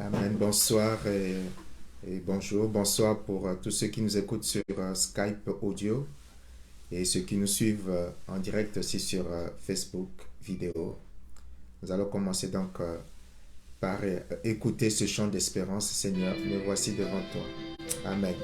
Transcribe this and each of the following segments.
Amen. Bonsoir et bonjour. Bonsoir pour tous ceux qui nous écoutent sur Skype audio et ceux qui nous suivent en direct aussi sur Facebook vidéo. Nous allons commencer donc par écouter ce chant d'espérance. Seigneur, me voici devant toi. Amen.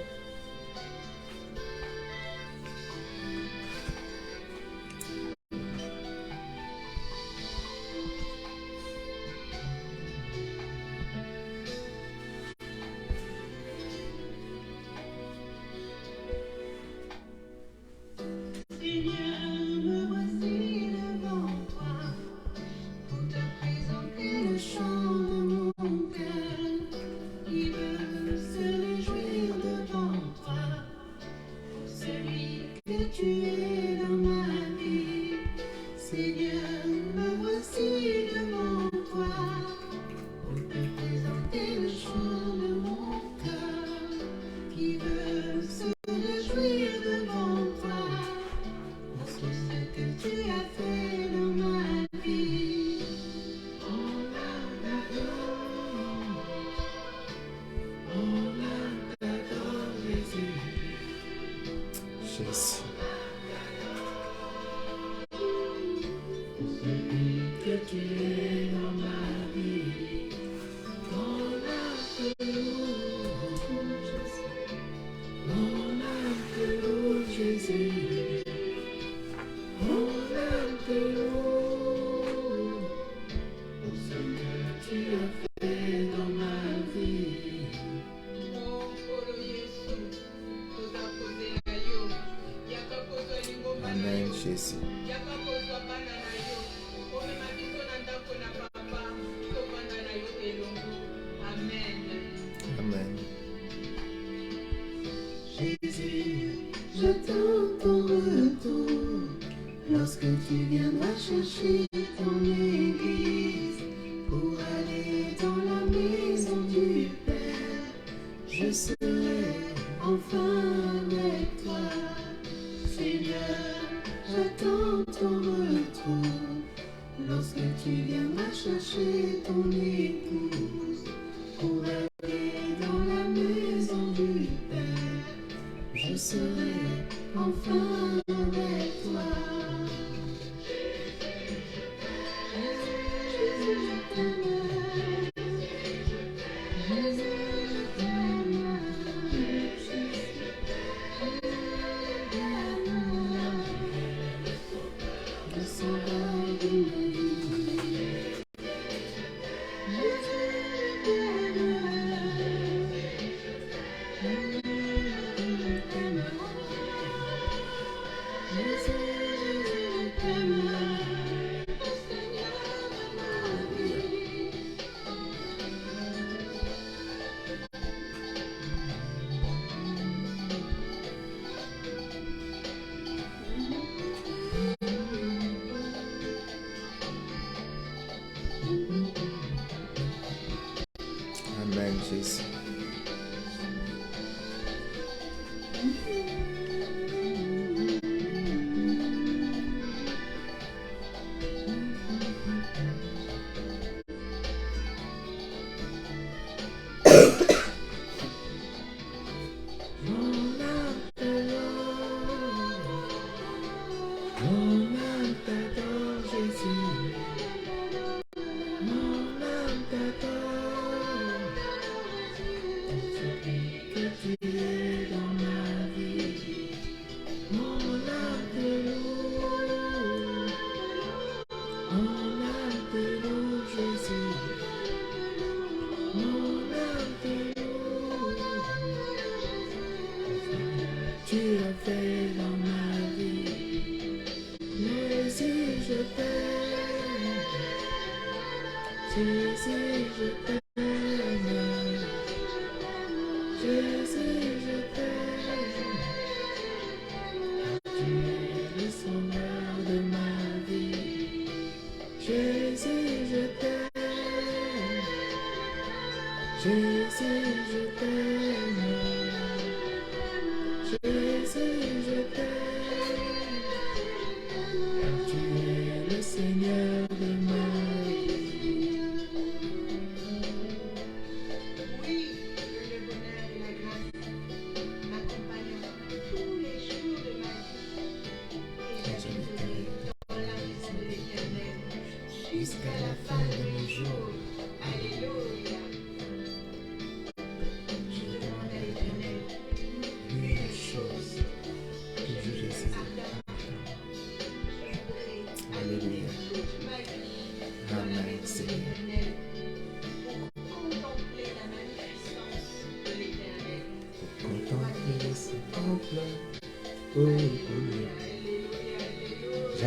Amen, Jésus.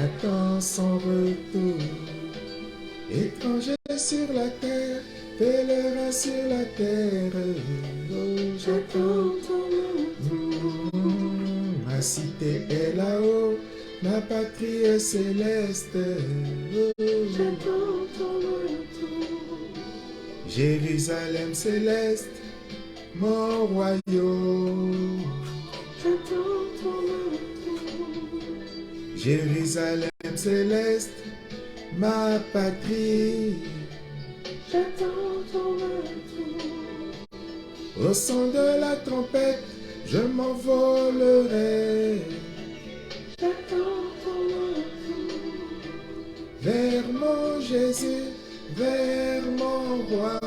j'attends son retour. Étranger sur la terre, pèlerin sur la terre, oh, j'attends ton retour. Ma cité est là-haut, ma patrie est céleste, oh, j'attends ton retour. Jérusalem céleste, mon royaume, j'attends ton retour. Jérusalem céleste, ma patrie, j'attends ton retour. Au son de la trompette, je m'envolerai, j'attends ton retour. Vers mon Jésus, vers mon roi,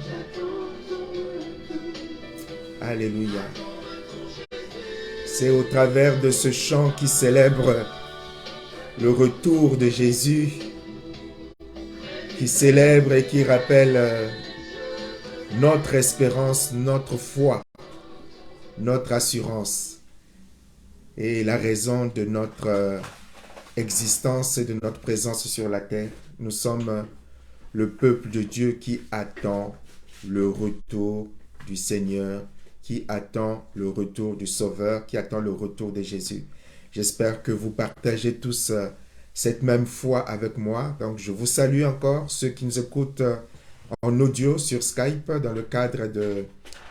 j'attends ton retour. Alléluia. C'est au travers de ce chant qui célèbre le retour de Jésus, qui célèbre et qui rappelle notre espérance, notre foi, notre assurance et la raison de notre existence et de notre présence sur la terre. Nous sommes le peuple de Dieu qui attend le retour du Seigneur, qui attend le retour du Sauveur, qui attend le retour de Jésus. J'espère que vous partagez tous cette même foi avec moi. Donc, je vous salue encore, ceux qui nous écoutent en audio sur Skype, dans le cadre de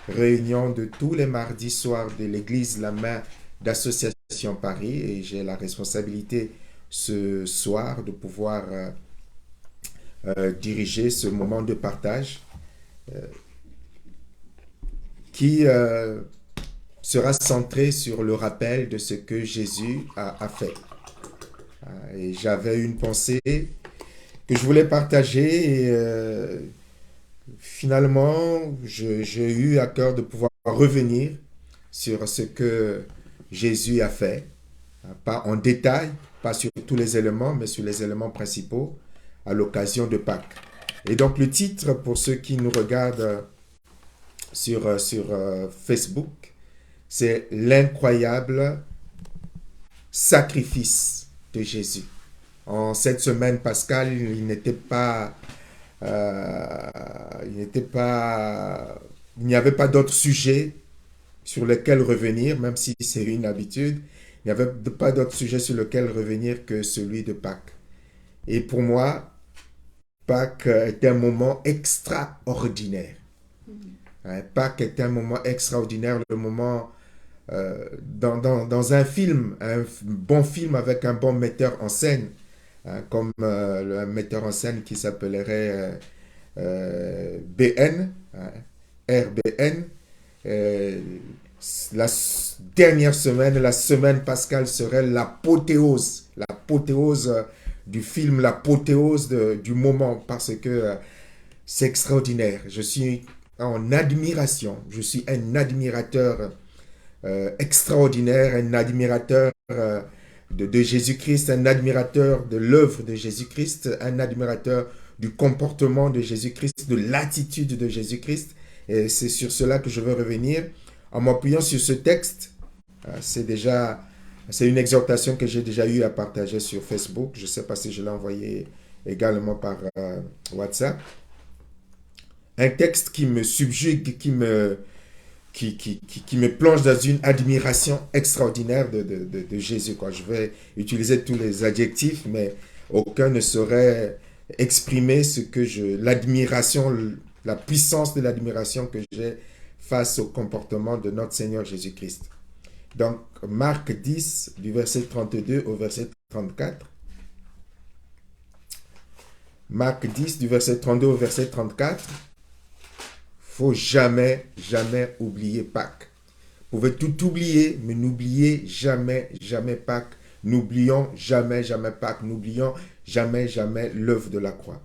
réunions de tous les mardis soirs de l'Église La Main d'Association Paris. Et j'ai la responsabilité ce soir de pouvoir diriger ce moment de partage qui sera centré sur le rappel de ce que Jésus a fait. Et j'avais une pensée que je voulais partager et finalement, j'ai eu à cœur de pouvoir revenir sur ce que Jésus a fait, pas en détail, pas sur tous les éléments, mais sur les éléments principaux à l'occasion de Pâques. Et donc le titre, pour ceux qui nous regardent sur Facebook, c'est l'incroyable sacrifice de Jésus. En cette semaine pascale, il n'y avait pas d'autre sujet sur lequel revenir, même si c'est une habitude. Il n'y avait pas d'autre sujet sur lequel revenir que celui de Pâques. Et pour moi, Pâques est un moment extraordinaire. Pâques est un moment extraordinaire, le moment dans un film, un bon film avec un bon metteur en scène, comme le metteur en scène qui s'appellerait BN, RBN. La dernière semaine, la semaine pascale serait l'apothéose du film, l'apothéose du moment, parce que c'est extraordinaire. Je suis en admiration, je suis un admirateur extraordinaire, un admirateur de Jésus-Christ, un admirateur de l'œuvre de Jésus-Christ, un admirateur du comportement de Jésus-Christ, de l'attitude de Jésus-Christ. Et c'est sur cela que je veux revenir en m'appuyant sur ce texte. C'est une exhortation que j'ai déjà eu à partager sur Facebook. Je ne sais pas si je l'ai envoyé également par WhatsApp. Un texte qui me subjugue, qui me plonge dans une admiration extraordinaire de Jésus, quoi. Je vais utiliser tous les adjectifs, mais aucun ne saurait exprimer l'admiration, la puissance de l'admiration que j'ai face au comportement de notre Seigneur Jésus-Christ. Donc, Marc 10, du verset 32 au verset 34. Marc 10, du verset 32 au verset 34. Faut jamais oublier Pâques. Vous pouvez tout oublier, mais n'oubliez jamais Pâques. N'oublions jamais Pâques. N'oublions jamais l'œuvre de la croix.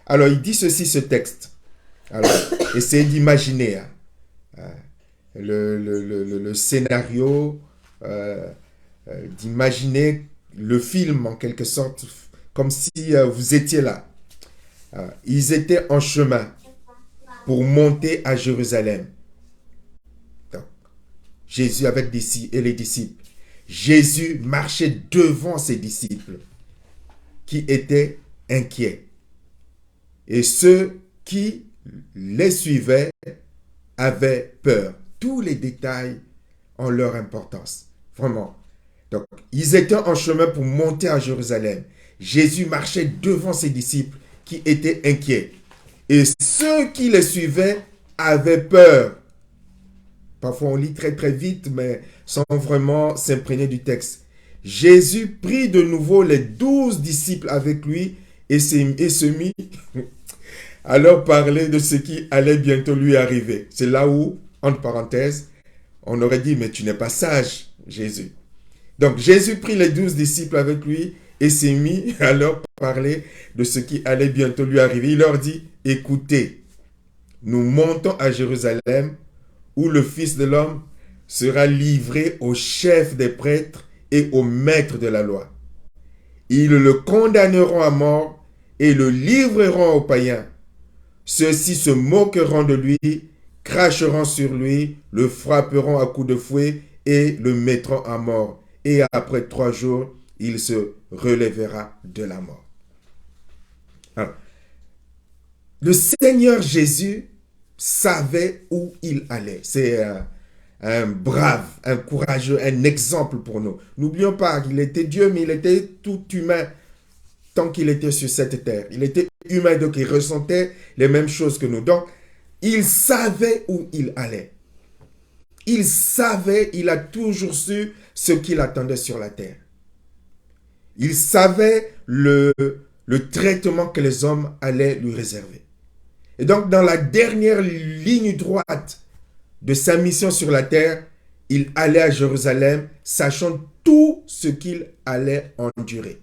Alors, il dit ceci, ce texte. Alors, essayez d'imaginer le scénario, d'imaginer le film en quelque sorte, comme si vous étiez là. Ils étaient en chemin pour monter à Jérusalem. Donc, Jésus avec les disciples. Jésus marchait devant ses disciples qui étaient inquiets. Et ceux qui les suivaient avaient peur. Tous les détails ont leur importance. Vraiment. Donc, ils étaient en chemin pour monter à Jérusalem. Jésus marchait devant ses disciples qui étaient inquiets. Et ceux qui les suivaient avaient peur. Parfois, on lit très très vite, mais sans vraiment s'imprégner du texte. Jésus prit de nouveau les 12 disciples avec lui et se mit à leur parler de ce qui allait bientôt lui arriver. C'est là où, entre parenthèses, on aurait dit, mais tu n'es pas sage, Jésus. Donc, Jésus prit les 12 disciples avec lui et s'est mis à leur parler de ce qui allait bientôt lui arriver. Il leur dit, écoutez, nous montons à Jérusalem où le Fils de l'homme sera livré aux chefs des prêtres et aux maîtres de la loi. Ils le condamneront à mort et le livreront aux païens. Ceux-ci se moqueront de lui, cracheront sur lui, le frapperont à coups de fouet et le mettront à mort. Et après 3 jours, il se relèvera de la mort. Alors, le Seigneur Jésus savait où il allait. C'est un brave, un courageux, un exemple pour nous. N'oublions pas qu'il était Dieu, mais il était tout humain tant qu'il était sur cette terre. Il était humain, donc il ressentait les mêmes choses que nous. Donc, il savait où il allait. Il savait, il a toujours su ce qu'il attendait sur la terre. Il savait le traitement que les hommes allaient lui réserver. Et donc, dans la dernière ligne droite de sa mission sur la terre, il allait à Jérusalem, sachant tout ce qu'il allait endurer.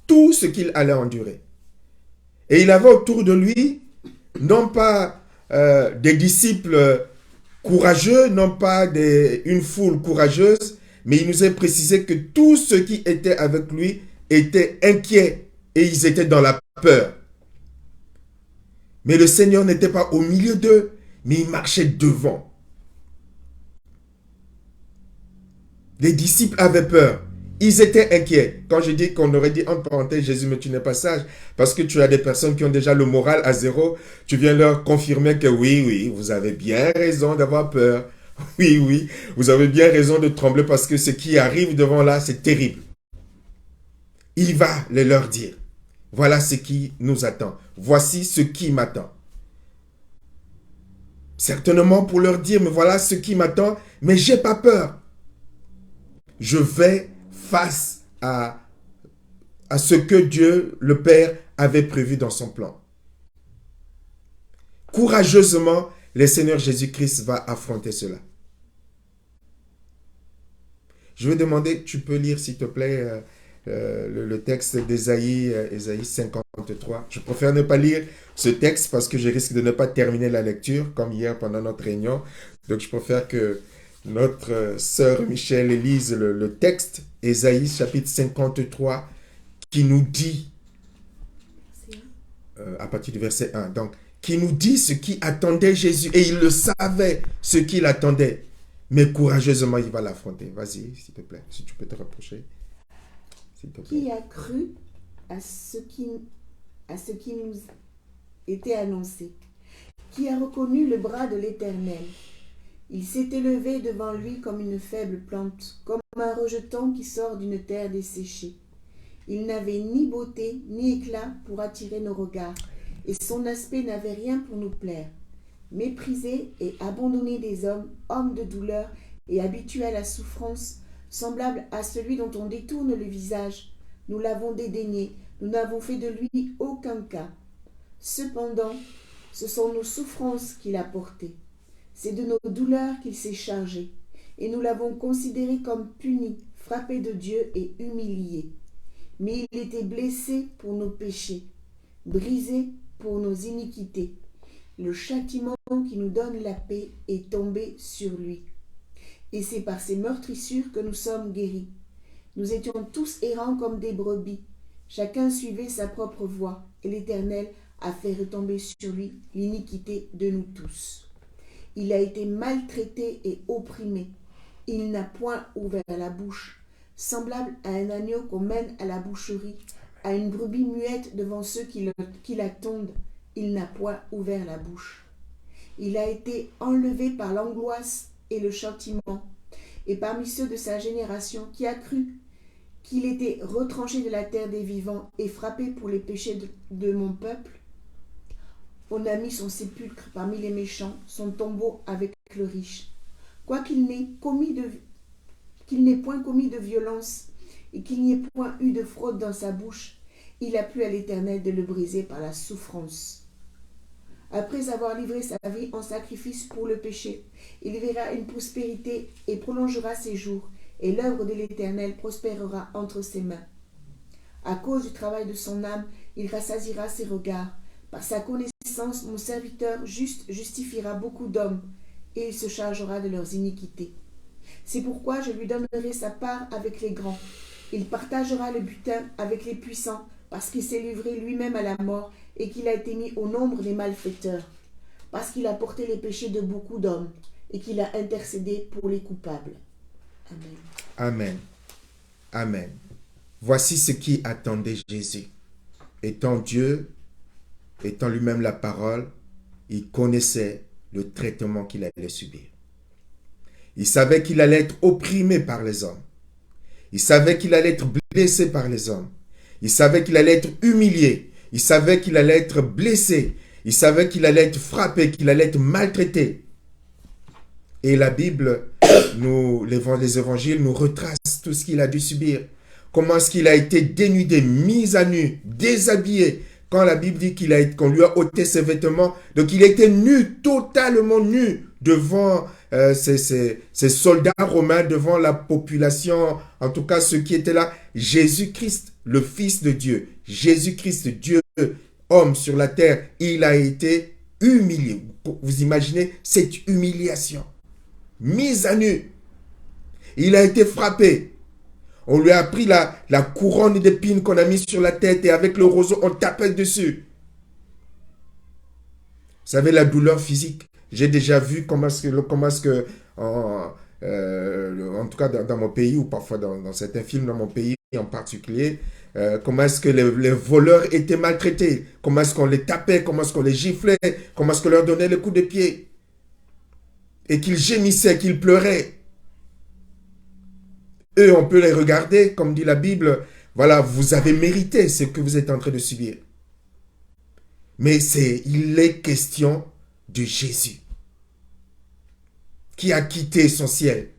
Tout ce qu'il allait endurer. Et il avait autour de lui, non pas des disciples courageux, non pas une foule courageuse, mais il nous a précisé que tous ceux qui étaient avec lui étaient inquiets et ils étaient dans la peur. Mais le Seigneur n'était pas au milieu d'eux, mais il marchait devant. Les disciples avaient peur. Ils étaient inquiets. Quand je dis qu'on aurait dit entre parenthèses, Jésus, mais tu n'es pas sage, parce que tu as des personnes qui ont déjà le moral à zéro, tu viens leur confirmer que oui, vous avez bien raison d'avoir peur. Oui, vous avez bien raison de trembler parce que ce qui arrive devant là, c'est terrible. Il va leur dire, voilà ce qui nous attend. Voici ce qui m'attend. Certainement pour leur dire, mais voilà ce qui m'attend, mais j'ai pas peur. Je vais face à ce que Dieu, le Père, avait prévu dans son plan. Courageusement, le Seigneur Jésus-Christ va affronter cela. Je vais demander, tu peux lire s'il te plaît le texte d'Ésaïe, Ésaïe 53. Je préfère ne pas lire ce texte parce que je risque de ne pas terminer la lecture comme hier pendant notre réunion. Donc je préfère que notre sœur Michel lise le texte, Ésaïe chapitre 53, qui nous dit, à partir du verset 1, donc, qui nous dit ce qui attendait Jésus. Et il le savait, ce qu'il attendait. Mais courageusement, il va l'affronter. Vas-y, s'il te plaît, si tu peux te rapprocher. Qui a cru à ce qui nous était annoncé? Qui a reconnu le bras de l'Éternel? Il s'est élevé devant lui comme une faible plante, comme un rejeton qui sort d'une terre desséchée. Il n'avait ni beauté ni éclat pour attirer nos regards, et son aspect n'avait rien pour nous plaire. Méprisé et abandonné des hommes, homme de douleur et habitué à la souffrance, semblable à celui dont on détourne le visage, nous l'avons dédaigné, nous n'avons fait de lui aucun cas. Cependant, ce sont nos souffrances qu'il a portées. C'est de nos douleurs qu'il s'est chargé, et nous l'avons considéré comme puni, frappé de Dieu et humilié. Mais il était blessé pour nos péchés, brisé pour nos iniquités. Le châtiment qui nous donne la paix est tombé sur lui. Et c'est par ses meurtrissures que nous sommes guéris. Nous étions tous errants comme des brebis. Chacun suivait sa propre voie, et l'Éternel a fait retomber sur lui l'iniquité de nous tous. Il a été maltraité et opprimé, Il n'a point ouvert la bouche, semblable à un agneau qu'on mène à la boucherie, à une brebis muette devant ceux qui la tondent. Il n'a point ouvert la bouche. Il a été enlevé par l'angoisse et le châtiment, et parmi ceux de sa génération qui a cru qu'il était retranché de la terre des vivants et frappé pour les péchés de mon peuple, on a mis son sépulcre parmi les méchants, son tombeau avec le riche. Quoiqu'il n'ait point commis de violence et qu'il n'y ait point eu de fraude dans sa bouche, il a plu à l'Éternel de le briser par la souffrance. Après avoir livré sa vie en sacrifice pour le péché, il verra une prospérité et prolongera ses jours, et l'œuvre de l'Éternel prospérera entre ses mains. À cause du travail de son âme, il rassasiera ses regards. Par sa connaissance, mon serviteur juste justifiera beaucoup d'hommes, et il se chargera de leurs iniquités. C'est pourquoi je lui donnerai sa part avec les grands. Il partagera le butin avec les puissants, parce qu'il s'est livré lui-même à la mort et qu'il a été mis au nombre des malfaiteurs, parce qu'il a porté les péchés de beaucoup d'hommes et qu'il a intercédé pour les coupables. Amen. Amen. Amen. Voici ce qui attendait Jésus. Étant Dieu, étant lui-même la parole, il connaissait le traitement qu'il allait subir. Il savait qu'il allait être opprimé par les hommes. Il savait qu'il allait être blessé par les hommes. Il savait qu'il allait être humilié. Il savait qu'il allait être blessé. Il savait qu'il allait être frappé, qu'il allait être maltraité. Et la Bible, les évangiles nous retracent tout ce qu'il a dû subir. Comment est-ce qu'il a été dénudé, mis à nu, déshabillé. Quand la Bible dit qu'on lui a ôté ses vêtements, donc il était nu, totalement nu, devant ces soldats romains, devant la population, en tout cas ceux qui étaient là. Jésus-Christ, le Fils de Dieu, Jésus-Christ, Dieu, homme sur la terre, il a été humilié. Vous imaginez cette humiliation, mise à nu. Il a été frappé. On lui a pris la couronne d'épines qu'on a mise sur la tête et avec le roseau, on tapait dessus. Vous savez, la douleur physique, j'ai déjà vu comment est-ce que en tout cas dans mon pays ou parfois dans certains films dans mon pays en particulier, comment est-ce que les voleurs étaient maltraités, comment est-ce qu'on les tapait, comment est-ce qu'on les giflait, comment est-ce qu'on leur donnait les coups de pied et qu'ils gémissaient, qu'ils pleuraient. Eux, on peut les regarder, comme dit la Bible, voilà, vous avez mérité ce que vous êtes en train de subir. Mais il est question de Jésus, qui a quitté son ciel.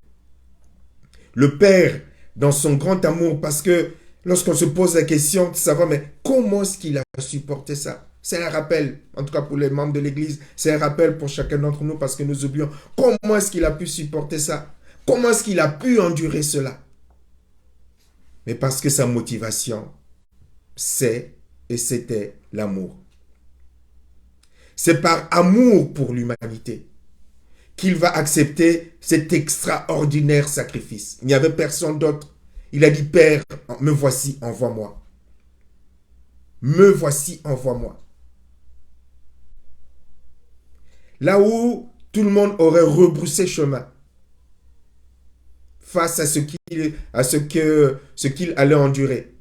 Le Père, dans son grand amour, parce que lorsqu'on se pose la question de savoir, mais comment est-ce qu'il a supporté ça? C'est un rappel, en tout cas pour les membres de l'Église, c'est un rappel pour chacun d'entre nous, parce que nous oublions, comment est-ce qu'il a pu supporter ça? Comment est-ce qu'il a pu endurer cela? Mais parce que sa motivation, c'était l'amour. C'est par amour pour l'humanité qu'il va accepter cet extraordinaire sacrifice. Il n'y avait personne d'autre. Il a dit, Père, me voici, envoie-moi. Me voici, envoie-moi. Là où tout le monde aurait rebroussé chemin face à ce qu'il allait endurer.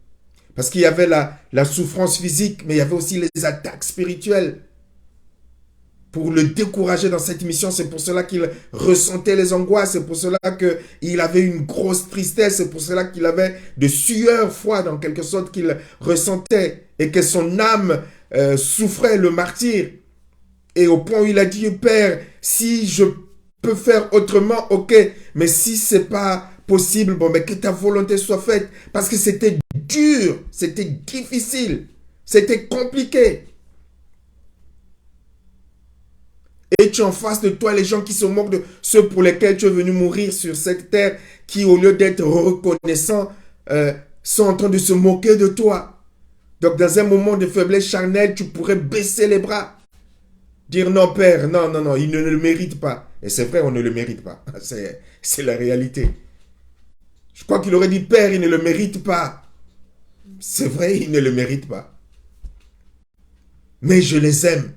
Parce qu'il y avait la souffrance physique, mais il y avait aussi les attaques spirituelles. Pour le décourager dans cette mission, c'est pour cela qu'il ressentait les angoisses, c'est pour cela qu'il avait une grosse tristesse, c'est pour cela qu'il avait de sueurs froides, en quelque sorte, qu'il ressentait, et que son âme souffrait le martyre. Et au point où il a dit, Père, si je peux faire autrement, ok, mais si c'est pas possible, bon, mais que ta volonté soit faite, parce que c'était dur, c'était difficile, c'était compliqué. Et tu as en face de toi les gens qui se moquent de ceux pour lesquels tu es venu mourir sur cette terre, qui au lieu d'être reconnaissants, sont en train de se moquer de toi. Donc dans un moment de faiblesse charnelle, tu pourrais baisser les bras. Dire non Père, non, il ne le mérite pas. Et c'est vrai, on ne le mérite pas. C'est la réalité. Je crois qu'il aurait dit Père, il ne le mérite pas. C'est vrai, il ne le mérite pas. Mais je les aime.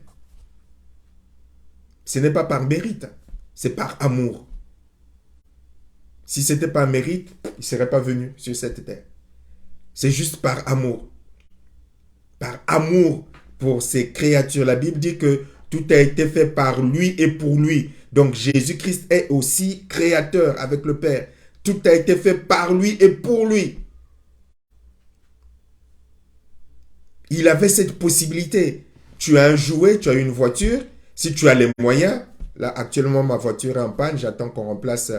Ce n'est pas par mérite, c'est par amour. Si ce n'était pas un mérite, il ne serait pas venu sur cette terre. C'est juste par amour. Par amour pour ces créatures. La Bible dit que tout a été fait par lui et pour lui. Donc Jésus-Christ est aussi créateur avec le Père. Tout a été fait par lui et pour lui. Il avait cette possibilité. Tu as un jouet, tu as une voiture. Si tu as les moyens, là actuellement ma voiture est en panne, j'attends qu'on remplace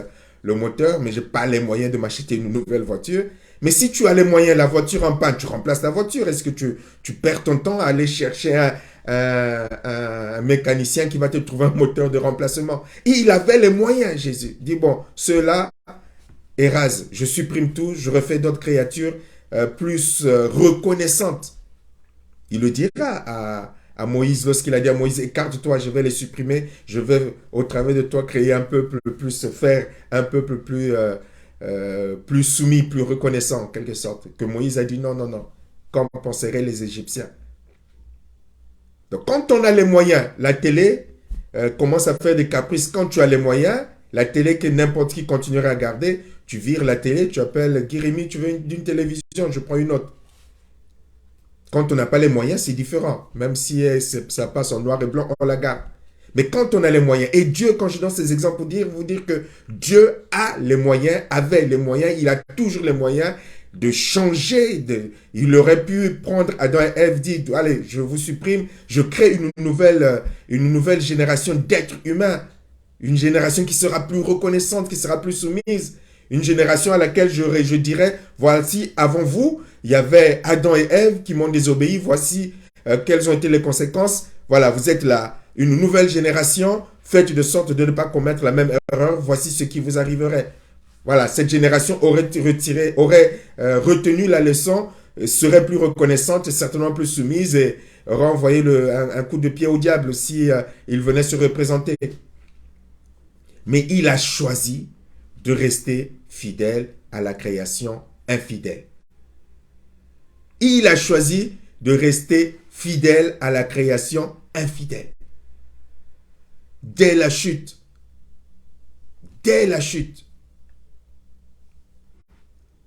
le moteur, mais je n'ai pas les moyens de m'acheter une nouvelle voiture. Mais si tu as les moyens, la voiture en panne, tu remplaces la voiture. Est-ce que tu perds ton temps à aller chercher un mécanicien qui va te trouver un moteur de remplacement? Et il avait les moyens, Jésus. Il dit, bon, ceux-là, érase. Je supprime tout, je refais d'autres créatures plus reconnaissantes. Il le dira à Moïse lorsqu'il a dit à Moïse, écarte-toi, je vais les supprimer, je vais au travers de toi créer un peuple plus, faire un peuple plus soumis, plus reconnaissant en quelque sorte. Que Moïse a dit non, non, non, comme penseraient les Égyptiens. Donc quand on a les moyens, la télé commence à faire des caprices. Quand tu as les moyens, la télé que n'importe qui continuerait à garder, tu vires la télé, tu appelles Guérémy, tu veux d'une télévision, je prends une autre. Quand on n'a pas les moyens, c'est différent. Même si ça passe en noir et blanc, on la garde. Mais quand on a les moyens, et Dieu, quand je donne ces exemples pour vous dire que Dieu a les moyens, avait les moyens, il a toujours les moyens de changer. Il aurait pu prendre Adam et Ève, dire, allez, je vous supprime, je crée une nouvelle génération d'êtres humains. Une génération qui sera plus reconnaissante, qui sera plus soumise. Une génération à laquelle je dirais, voici, avant vous, il y avait Adam et Ève qui m'ont désobéi. Voici quelles ont été les conséquences. Voilà, vous êtes là, une nouvelle génération, faites de sorte de ne pas commettre la même erreur. Voici ce qui vous arriverait. Voilà, cette génération aurait retenu la leçon, serait plus reconnaissante, certainement plus soumise et aurait envoyé un coup de pied au diable si il venait se représenter. Mais il a choisi de rester fidèle à la création infidèle. Il a choisi de rester fidèle à la création infidèle. Dès la chute,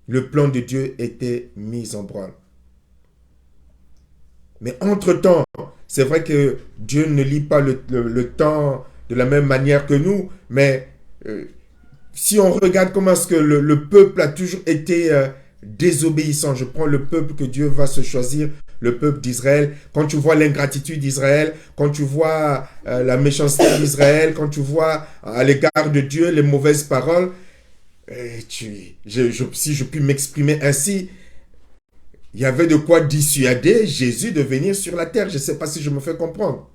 le plan de Dieu était mis en branle. Mais entre-temps, c'est vrai que Dieu ne lit pas le temps de la même manière que nous, mais si on regarde comment est-ce que le peuple a toujours été désobéissant, je prends le peuple que Dieu va se choisir, le peuple d'Israël, quand tu vois l'ingratitude d'Israël, quand tu vois la méchanceté d'Israël, quand tu vois à l'égard de Dieu les mauvaises paroles, si je puis m'exprimer ainsi, il y avait de quoi dissuader Jésus de venir sur la terre. Je ne sais pas si je me fais comprendre.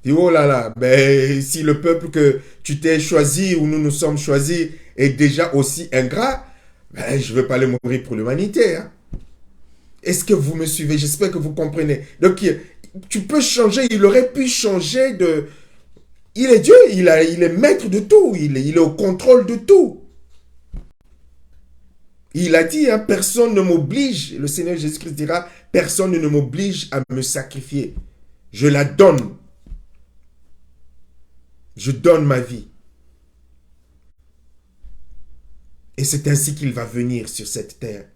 Et oh là là, ben, si le peuple que tu t'es choisi ou nous nous sommes choisis est déjà aussi ingrat, ben, je ne vais pas aller mourir pour l'humanité. Hein. Est-ce que vous me suivez? J'espère que vous comprenez. Donc, tu peux changer, il aurait pu changer de... Il est Dieu, il est maître de tout, il est au contrôle de tout. Il a dit, hein, personne ne m'oblige, le Seigneur Jésus-Christ dira, personne ne m'oblige à me sacrifier. Je la donne. Je donne ma vie. Et c'est ainsi qu'il va venir sur cette terre.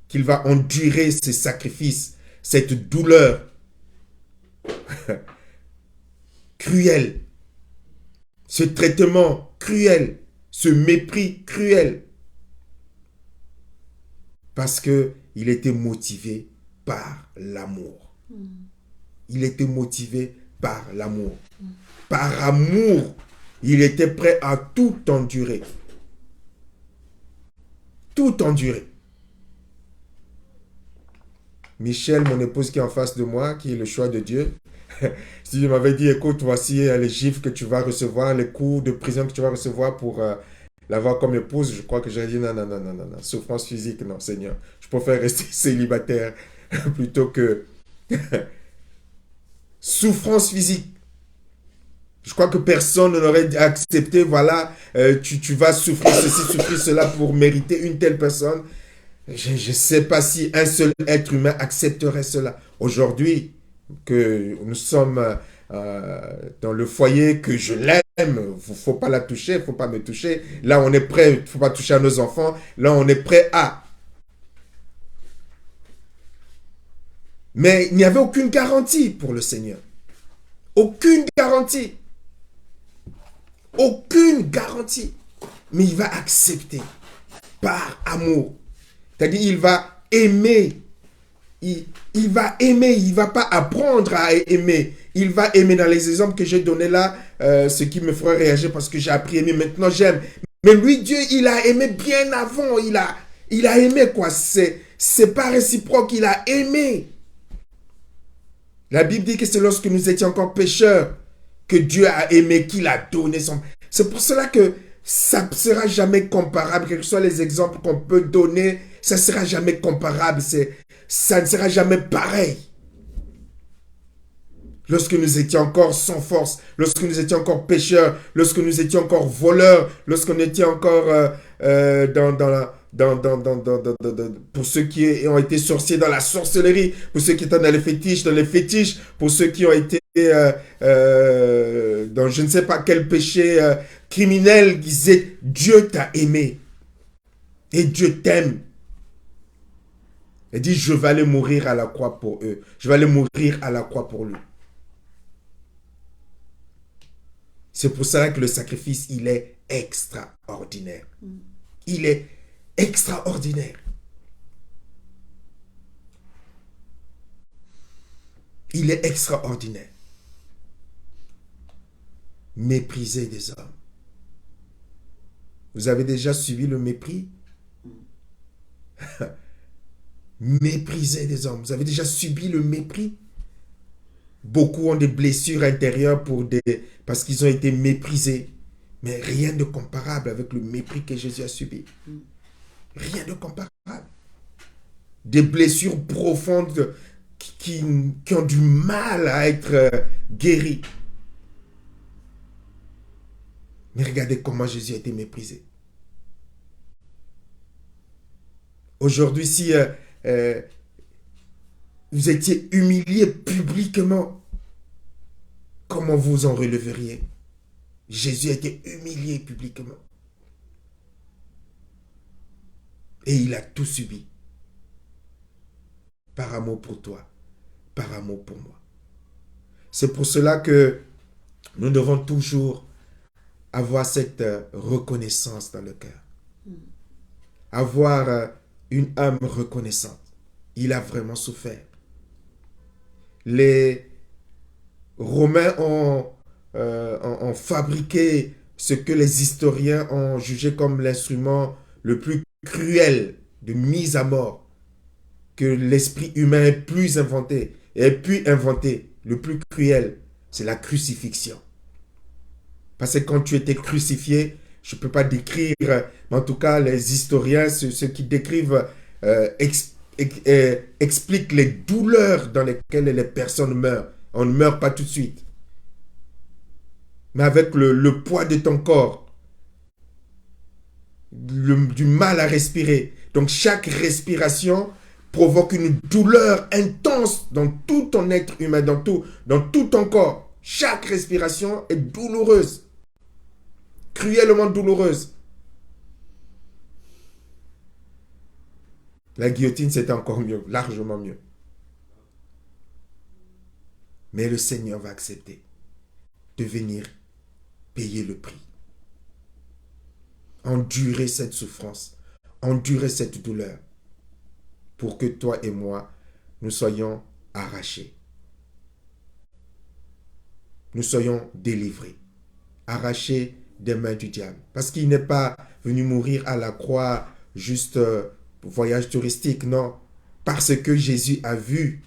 Qu'il va endurer ces sacrifices, cette douleur cruelle, ce traitement cruel, ce mépris cruel. Parce qu'il était motivé par l'amour. Il était motivé par l'amour. Par amour, il était prêt à tout endurer. Tout endurer. Michel, mon épouse qui est en face de moi, qui est le choix de Dieu, si je m'avais dit, écoute, voici les gifles que tu vas recevoir, les coups de prison que tu vas recevoir pour l'avoir comme épouse, je crois que j'aurais dit non, souffrance physique, non, Seigneur. Je préfère rester célibataire plutôt que souffrance physique. Je crois que personne n'aurait accepté, voilà, tu vas souffrir ceci, souffrir cela pour mériter une telle personne. Je ne sais pas si un seul être humain accepterait cela. Aujourd'hui, que nous sommes dans le foyer que je l'aime, faut pas la toucher, faut pas me toucher. Là, on est prêt, faut pas toucher à nos enfants. Là, on est prêt à. Mais il n'y avait aucune garantie pour le Seigneur. Aucune garantie. Aucune garantie. Mais il va accepter par amour. C'est-à-dire, il va aimer. Il va aimer. Il ne va pas apprendre à aimer. Il va aimer. Dans les exemples que j'ai donnés là, ce qui me ferait réagir parce que j'ai appris à aimer. Maintenant, j'aime. Mais lui, Dieu, il a aimé bien avant. Il a aimé quoi. C'est pas réciproque. Il a aimé. La Bible dit que c'est lorsque nous étions encore pécheurs que Dieu a aimé, qu'il a donné son... C'est pour cela que ça ne sera jamais comparable. Quels que soient les exemples qu'on peut donner, ça ne sera jamais comparable. Ça ne sera jamais pareil. Lorsque nous étions encore sans force, lorsque nous étions encore pécheurs, lorsque nous étions encore voleurs, lorsque nous étions encore pour ceux qui ont été sorciers dans la sorcellerie, pour ceux qui étaient dans les fétiches, pour ceux qui ont été dans je ne sais pas quel péché criminel, disait Dieu t'a aimé et Dieu t'aime. Il dit je vais aller mourir à la croix pour eux, je vais aller mourir à la croix pour lui. C'est pour cela que le sacrifice, il est extraordinaire. Il est extraordinaire. Il est extraordinaire. Mépriser des hommes. Vous avez déjà subi le mépris? Mépriser des hommes. Vous avez déjà subi le mépris? Beaucoup ont des blessures intérieures parce qu'ils ont été méprisés. Mais rien de comparable avec le mépris que Jésus a subi. Rien de comparable. Des blessures profondes qui ont du mal à être guéries. Mais regardez comment Jésus a été méprisé. Aujourd'hui, si vous étiez humilié publiquement, comment vous en releveriez? Jésus a été humilié publiquement. Et il a tout subi. Par amour pour toi, par amour pour moi. C'est pour cela que nous devons toujours avoir cette reconnaissance dans le cœur. Avoir une âme reconnaissante. Il a vraiment souffert. Les Romains ont fabriqué ce que les historiens ont jugé comme l'instrument le plus cruel de mise à mort que l'esprit humain ait pu inventer. Le plus cruel, c'est la crucifixion. Parce que quand tu étais crucifié, je ne peux pas décrire, mais en tout cas, les historiens, ceux qui décrivent, expliquent les douleurs dans lesquelles les personnes meurent. On ne meurt pas tout de suite. Mais avec le poids de ton corps, du mal à respirer. Donc chaque respiration provoque une douleur intense dans tout ton être humain, dans tout ton corps. Chaque respiration est douloureuse. Cruellement douloureuse. La guillotine, c'était encore mieux, largement mieux. Mais le Seigneur va accepter de venir payer le prix. Endurer cette souffrance, endurer cette douleur, pour que toi et moi, nous soyons arrachés. Nous soyons délivrés, arrachés des mains du diable. Parce qu'il n'est pas venu mourir à la croix juste pour voyage touristique, non. Parce que Jésus a vu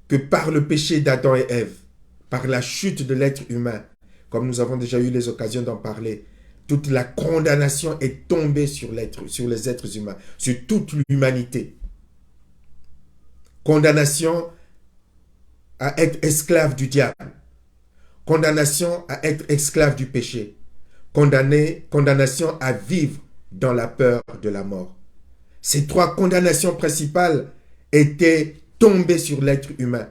que par le péché d'Adam et Ève, par la chute de l'être humain, comme nous avons déjà eu les occasions d'en parler, toute la condamnation est tombée sur les êtres humains, sur toute l'humanité. Condamnation à être esclave du diable. Condamnation à être esclave du péché. Condamnation à vivre dans la peur de la mort. Ces trois condamnations principales étaient tombées sur l'être humain.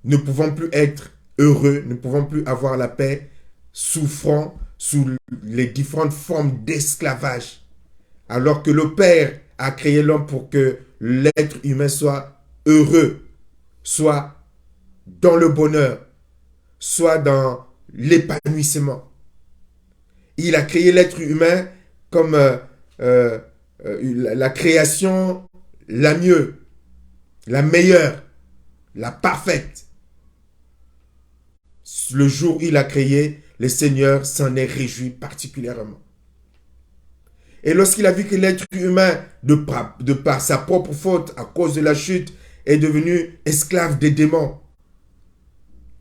ne pouvons plus être heureux, ne pouvons plus avoir la paix, souffrant sous les différentes formes d'esclavage. Alors que le Père a créé l'homme pour que l'être humain soit heureux, soit dans le bonheur, soit dans l'épanouissement. Il a créé l'être humain comme la création la mieux, la meilleure, la parfaite. Le jour où il a créé, le Seigneur s'en est réjoui particulièrement. Et lorsqu'il a vu que l'être humain, de par sa propre faute, à cause de la chute, est devenu esclave des démons,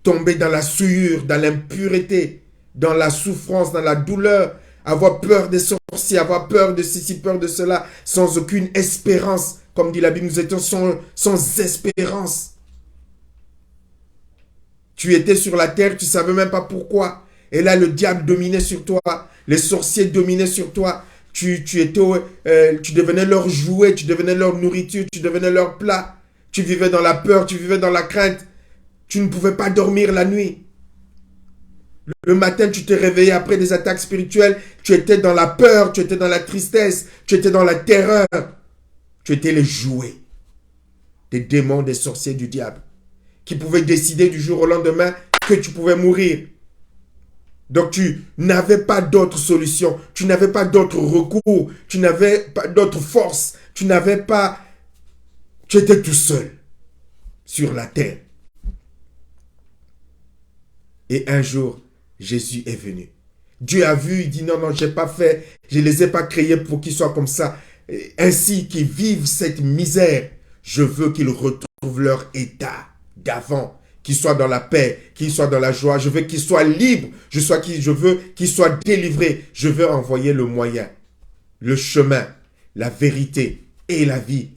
tombé dans la souillure, dans l'impureté, dans la souffrance, dans la douleur, avoir peur des sorciers, avoir peur de ceci, peur de cela, sans aucune espérance. Comme dit la Bible, nous étions sans espérance. Tu étais sur la terre, tu ne savais même pas pourquoi. Et là, le diable dominait sur toi, les sorciers dominaient sur toi. Tu devenais leur jouet, tu devenais leur nourriture, tu devenais leur plat. Tu vivais dans la peur, tu vivais dans la crainte. Tu ne pouvais pas dormir la nuit. Le matin, tu te réveillais après des attaques spirituelles. Tu étais dans la peur, tu étais dans la tristesse, tu étais dans la terreur. Tu étais les jouets des démons, des sorciers, du diable, qui pouvaient décider du jour au lendemain que tu pouvais mourir. Donc tu n'avais pas d'autre solution, tu n'avais pas d'autre recours, tu n'avais pas d'autre force, tu étais tout seul sur la terre. Et un jour, Jésus est venu. Dieu a vu, il dit non, je n'ai pas fait, je ne les ai pas créés pour qu'ils soient comme ça. Ainsi qu'ils vivent cette misère, je veux qu'ils retrouvent leur état d'avant. Qu'ils soient dans la paix, qu'ils soient dans la joie. Je veux qu'ils soient libres. Je veux qu'ils soient délivrés. Je veux envoyer le moyen, le chemin, la vérité et la vie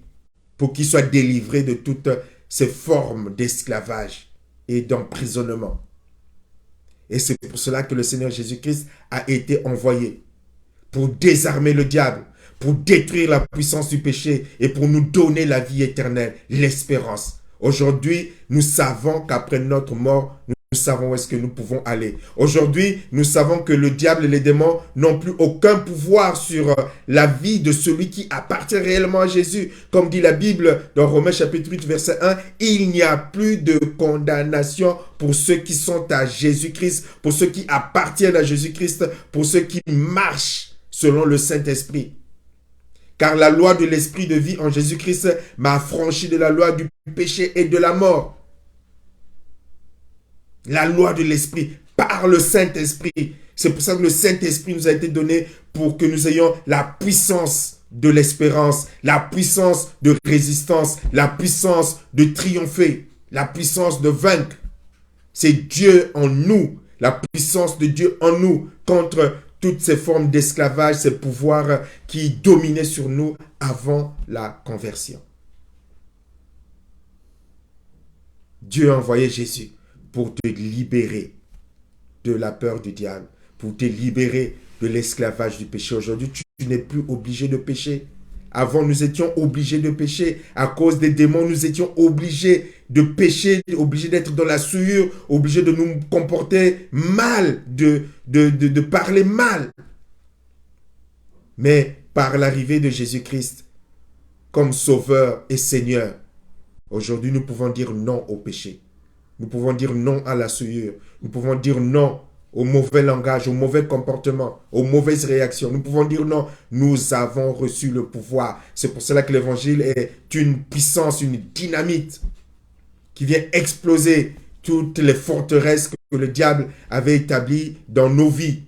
pour qu'ils soient délivrés de toutes ces formes d'esclavage et d'emprisonnement. Et c'est pour cela que le Seigneur Jésus-Christ a été envoyé pour désarmer le diable, pour détruire la puissance du péché et pour nous donner la vie éternelle, l'espérance. Aujourd'hui, nous savons qu'après notre mort, nous savons où est-ce que nous pouvons aller. Aujourd'hui, nous savons que le diable et les démons n'ont plus aucun pouvoir sur la vie de celui qui appartient réellement à Jésus. Comme dit la Bible dans Romains chapitre 8, verset 1, il n'y a plus de condamnation pour ceux qui sont à Jésus-Christ, pour ceux qui appartiennent à Jésus-Christ, pour ceux qui marchent selon le Saint-Esprit. Car la loi de l'esprit de vie en Jésus-Christ m'a affranchi de la loi du péché et de la mort. La loi de l'esprit par le Saint-Esprit. C'est pour ça que le Saint-Esprit nous a été donné pour que nous ayons la puissance de l'espérance, la puissance de résistance, la puissance de triompher, la puissance de vaincre. C'est Dieu en nous, la puissance de Dieu en nous contre toutes ces formes d'esclavage, ces pouvoirs qui dominaient sur nous avant la conversion. Dieu a envoyé Jésus pour te libérer de la peur du diable, pour te libérer de l'esclavage du péché. Aujourd'hui, tu n'es plus obligé de pécher. Avant, nous étions obligés de pécher. À cause des démons, nous étions obligés de pécher, obligés d'être dans la souillure, obligés de nous comporter mal, de parler mal. Mais par l'arrivée de Jésus-Christ, comme Sauveur et Seigneur, aujourd'hui, nous pouvons dire non au péché. Nous pouvons dire non à la souillure. Nous pouvons dire non au mauvais langage, au mauvais comportement, aux mauvaises réactions. Nous pouvons dire non. Nous avons reçu le pouvoir. C'est pour cela que l'évangile est une puissance, une dynamite qui vient exploser toutes les forteresses que le diable avait établies dans nos vies.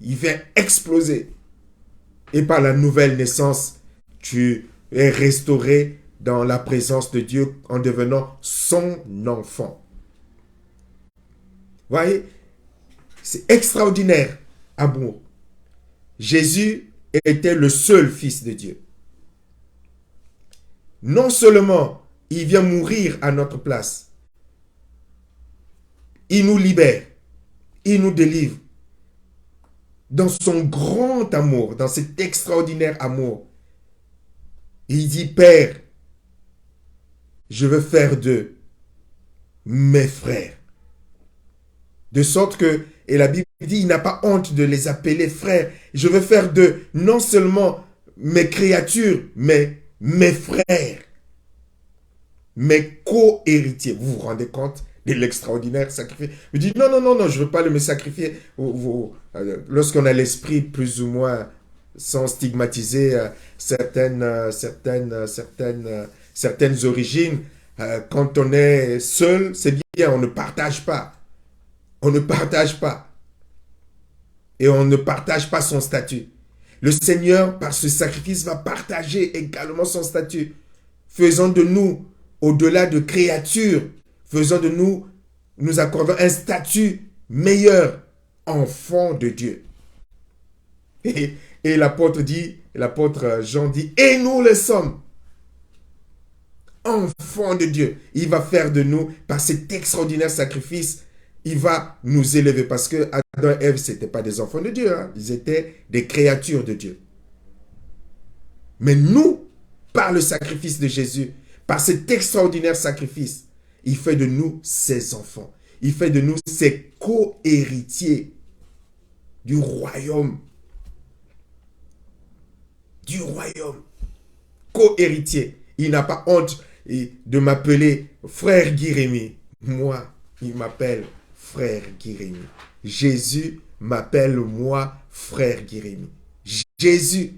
Il vient exploser. Et par la nouvelle naissance, tu es restauré dans la présence de Dieu en devenant son enfant. Voyez, c'est extraordinaire, amour. Jésus était le seul Fils de Dieu. Non seulement il vient mourir à notre place, il nous libère, il nous délivre. Dans son grand amour, dans cet extraordinaire amour, il dit, Père, je veux faire d'eux mes frères. De sorte que, et la Bible dit, il n'a pas honte de les appeler frères. Je veux faire de non seulement mes créatures, mais mes frères, mes co-héritiers. Vous vous rendez compte de l'extraordinaire sacrifice? Il dit, non, non, non, non, je ne veux pas me sacrifier. Lorsqu'on a l'esprit plus ou moins sans stigmatiser certaines origines, quand on est seul, c'est bien, on ne partage pas. On ne partage pas. Et on ne partage pas son statut. Le Seigneur, par ce sacrifice, va partager également son statut, faisant de nous, au-delà de créatures, faisant de nous, nous accordant un statut meilleur, enfant de Dieu. Et l'apôtre Jean dit, et nous le sommes, enfants de Dieu. Il va faire de nous, par cet extraordinaire sacrifice, il va nous élever. Parce que Adam et Ève, ce n'étaient pas des enfants de Dieu, hein. Ils étaient des créatures de Dieu. Mais nous, par le sacrifice de Jésus, par cet extraordinaire sacrifice, il fait de nous ses enfants. Il fait de nous ses co-héritiers du royaume. Du royaume. Co-héritier. Il n'a pas honte de m'appeler frère Guy-Rémy. Moi, il m'appelle frère Guy-Rémy. Jésus m'appelle moi frère Guy-Rémy. Jésus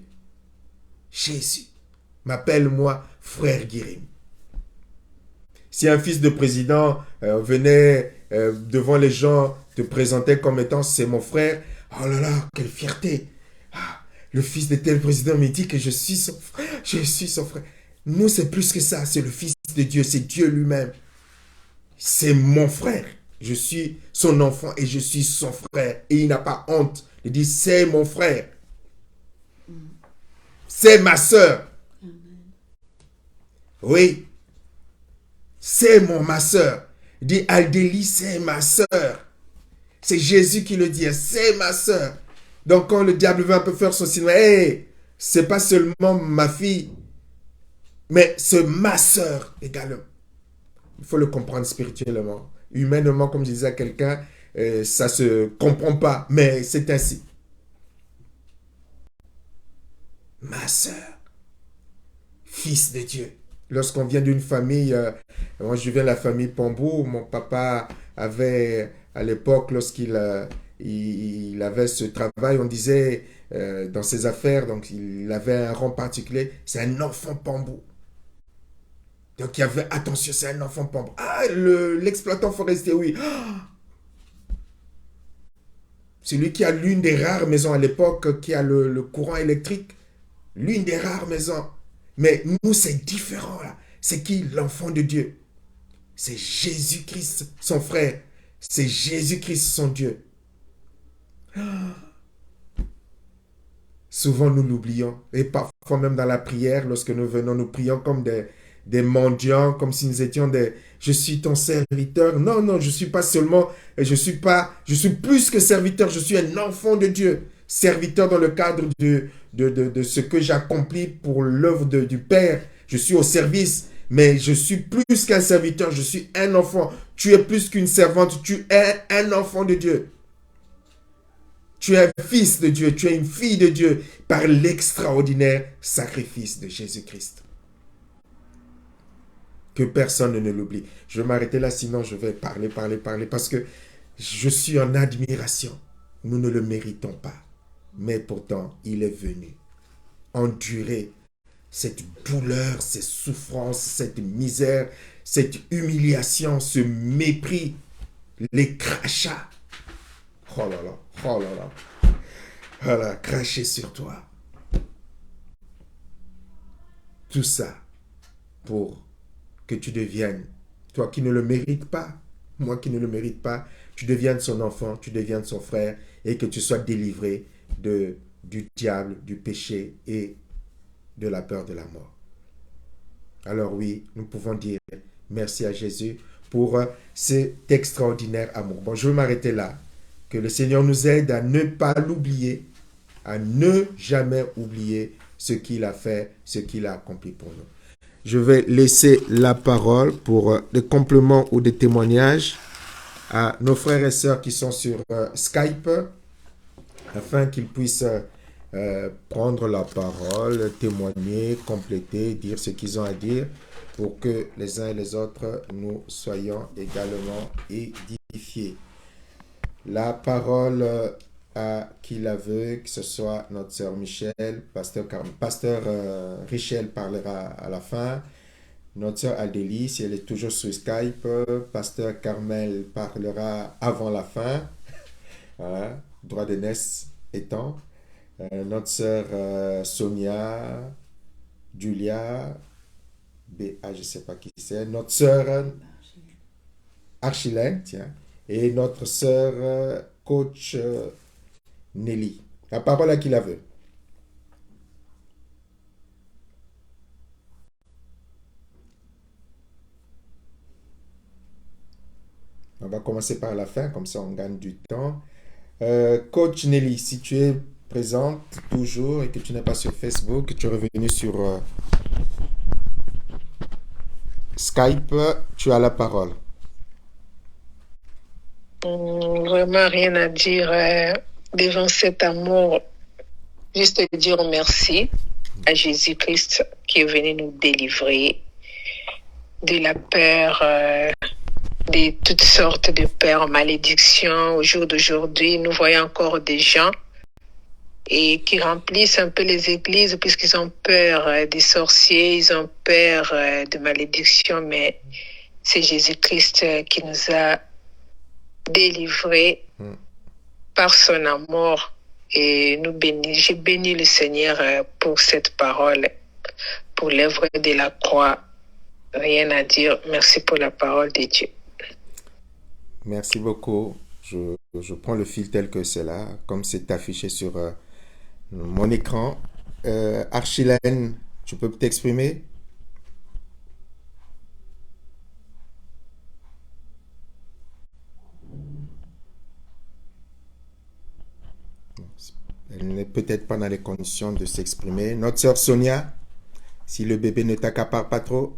m'appelle moi frère Guy-Rémy. Si un fils de président venait devant les gens te présenter comme étant c'est mon frère, oh là là, quelle fierté. Ah, le fils de tel président me dit que je suis son frère. Je suis son frère. Nous, c'est plus que ça. C'est le Fils de Dieu. C'est Dieu lui-même. C'est mon frère. Je suis son enfant et je suis son frère. Et il n'a pas honte de dire c'est mon frère. C'est ma sœur. Oui. C'est ma sœur. Il dit Aldélie, c'est ma sœur. C'est Jésus qui le dit. C'est ma sœur. Donc quand le diable veut un peu faire son cinéma, hey, c'est pas seulement ma fille, mais c'est ma sœur également. Il faut le comprendre spirituellement. Humainement, comme je disais à quelqu'un, ça ne se comprend pas, mais c'est ainsi. Ma sœur, fils de Dieu. Lorsqu'on vient d'une famille, moi je viens de la famille Pambou, mon papa avait, à l'époque, lorsqu'il il avait ce travail, on disait dans ses affaires, donc il avait un rang particulier, c'est un enfant Pambou. Donc il y avait, attention, c'est un enfant Pambou. Ah, l'exploitant forestier, oui. Ah, celui qui a l'une des rares maisons à l'époque, qui a le courant électrique, l'une des rares maisons. Mais nous, c'est différent là. C'est qui l'enfant de Dieu? C'est Jésus-Christ, son frère. C'est Jésus-Christ, son Dieu. Ah. Souvent, nous l'oublions. Et parfois même dans la prière, lorsque nous venons, nous prions comme des mendiants, comme si nous étions des... Je suis ton serviteur. Non, non, je ne suis pas seulement... Je suis plus que serviteur. Je suis un enfant de Dieu. Serviteur dans le cadre de ce que j'accomplis pour l'œuvre du Père. Je suis au service, mais je suis plus qu'un serviteur. Je suis un enfant. Tu es plus qu'une servante. Tu es un enfant de Dieu. Tu es un fils de Dieu. Tu es une fille de Dieu par l'extraordinaire sacrifice de Jésus-Christ. Que personne ne l'oublie. Je vais m'arrêter là, sinon je vais parler, parce que je suis en admiration. Nous ne le méritons pas. Mais pourtant, il est venu endurer cette douleur, ces souffrances, cette misère, cette humiliation, ce mépris, les crachats. Oh là là, oh là là. Voilà, cracher sur toi. Tout ça pour que tu deviennes, toi qui ne le mérites pas, moi qui ne le mérite pas, tu deviennes son enfant, tu deviennes son frère et que tu sois délivré du diable, du péché et de la peur de la mort. Alors oui, nous pouvons dire merci à Jésus pour cet extraordinaire amour. Bon, je vais m'arrêter là. Que le Seigneur nous aide à ne pas l'oublier, à ne jamais oublier ce qu'il a fait, ce qu'il a accompli pour nous. je vais laisser la parole pour des compléments ou des témoignages à nos frères et sœurs qui sont sur Skype afin qu'ils puissent prendre la parole, témoigner, compléter, dire ce qu'ils ont à dire pour que les uns et les autres nous soyons également édifiés. La parole à qui la veut, que ce soit notre sœur Michel, pasteur Richel parlera à la fin, notre sœur Adélie, si elle est toujours sur Skype, pasteur Carmel parlera avant la fin, voilà, droit d'aînesse étant, notre sœur Sonia, Julia, BA, je ne sais pas qui c'est, notre sœur Archilène, tiens, et notre sœur coach Nelly. La parole à qui la veut. On va commencer par la fin, comme ça on gagne du temps. Coach Nelly, si tu es présente toujours et que tu n'es pas sur Facebook, que tu es revenu sur Skype, tu as la parole. Vraiment rien à dire devant cet amour. Juste dire merci à Jésus-Christ qui est venu nous délivrer de la peur, de toutes sortes de peurs, malédictions. Au jour d'aujourd'hui, nous voyons encore des gens et qui remplissent un peu les églises puisqu'ils ont peur des sorciers, ils ont peur de malédictions, mais c'est Jésus-Christ qui nous a délivrés par son amour. Et j'ai béni le Seigneur pour cette parole, pour l'œuvre de la croix. Rien à dire. Merci pour la parole de Dieu. Merci beaucoup. Je prends le fil tel que c'est là, comme c'est affiché sur mon écran. Archilène, tu peux t'exprimer? Elle n'est peut-être pas dans les conditions de s'exprimer. Notre sœur Sonia, si le bébé ne t'accapare pas trop.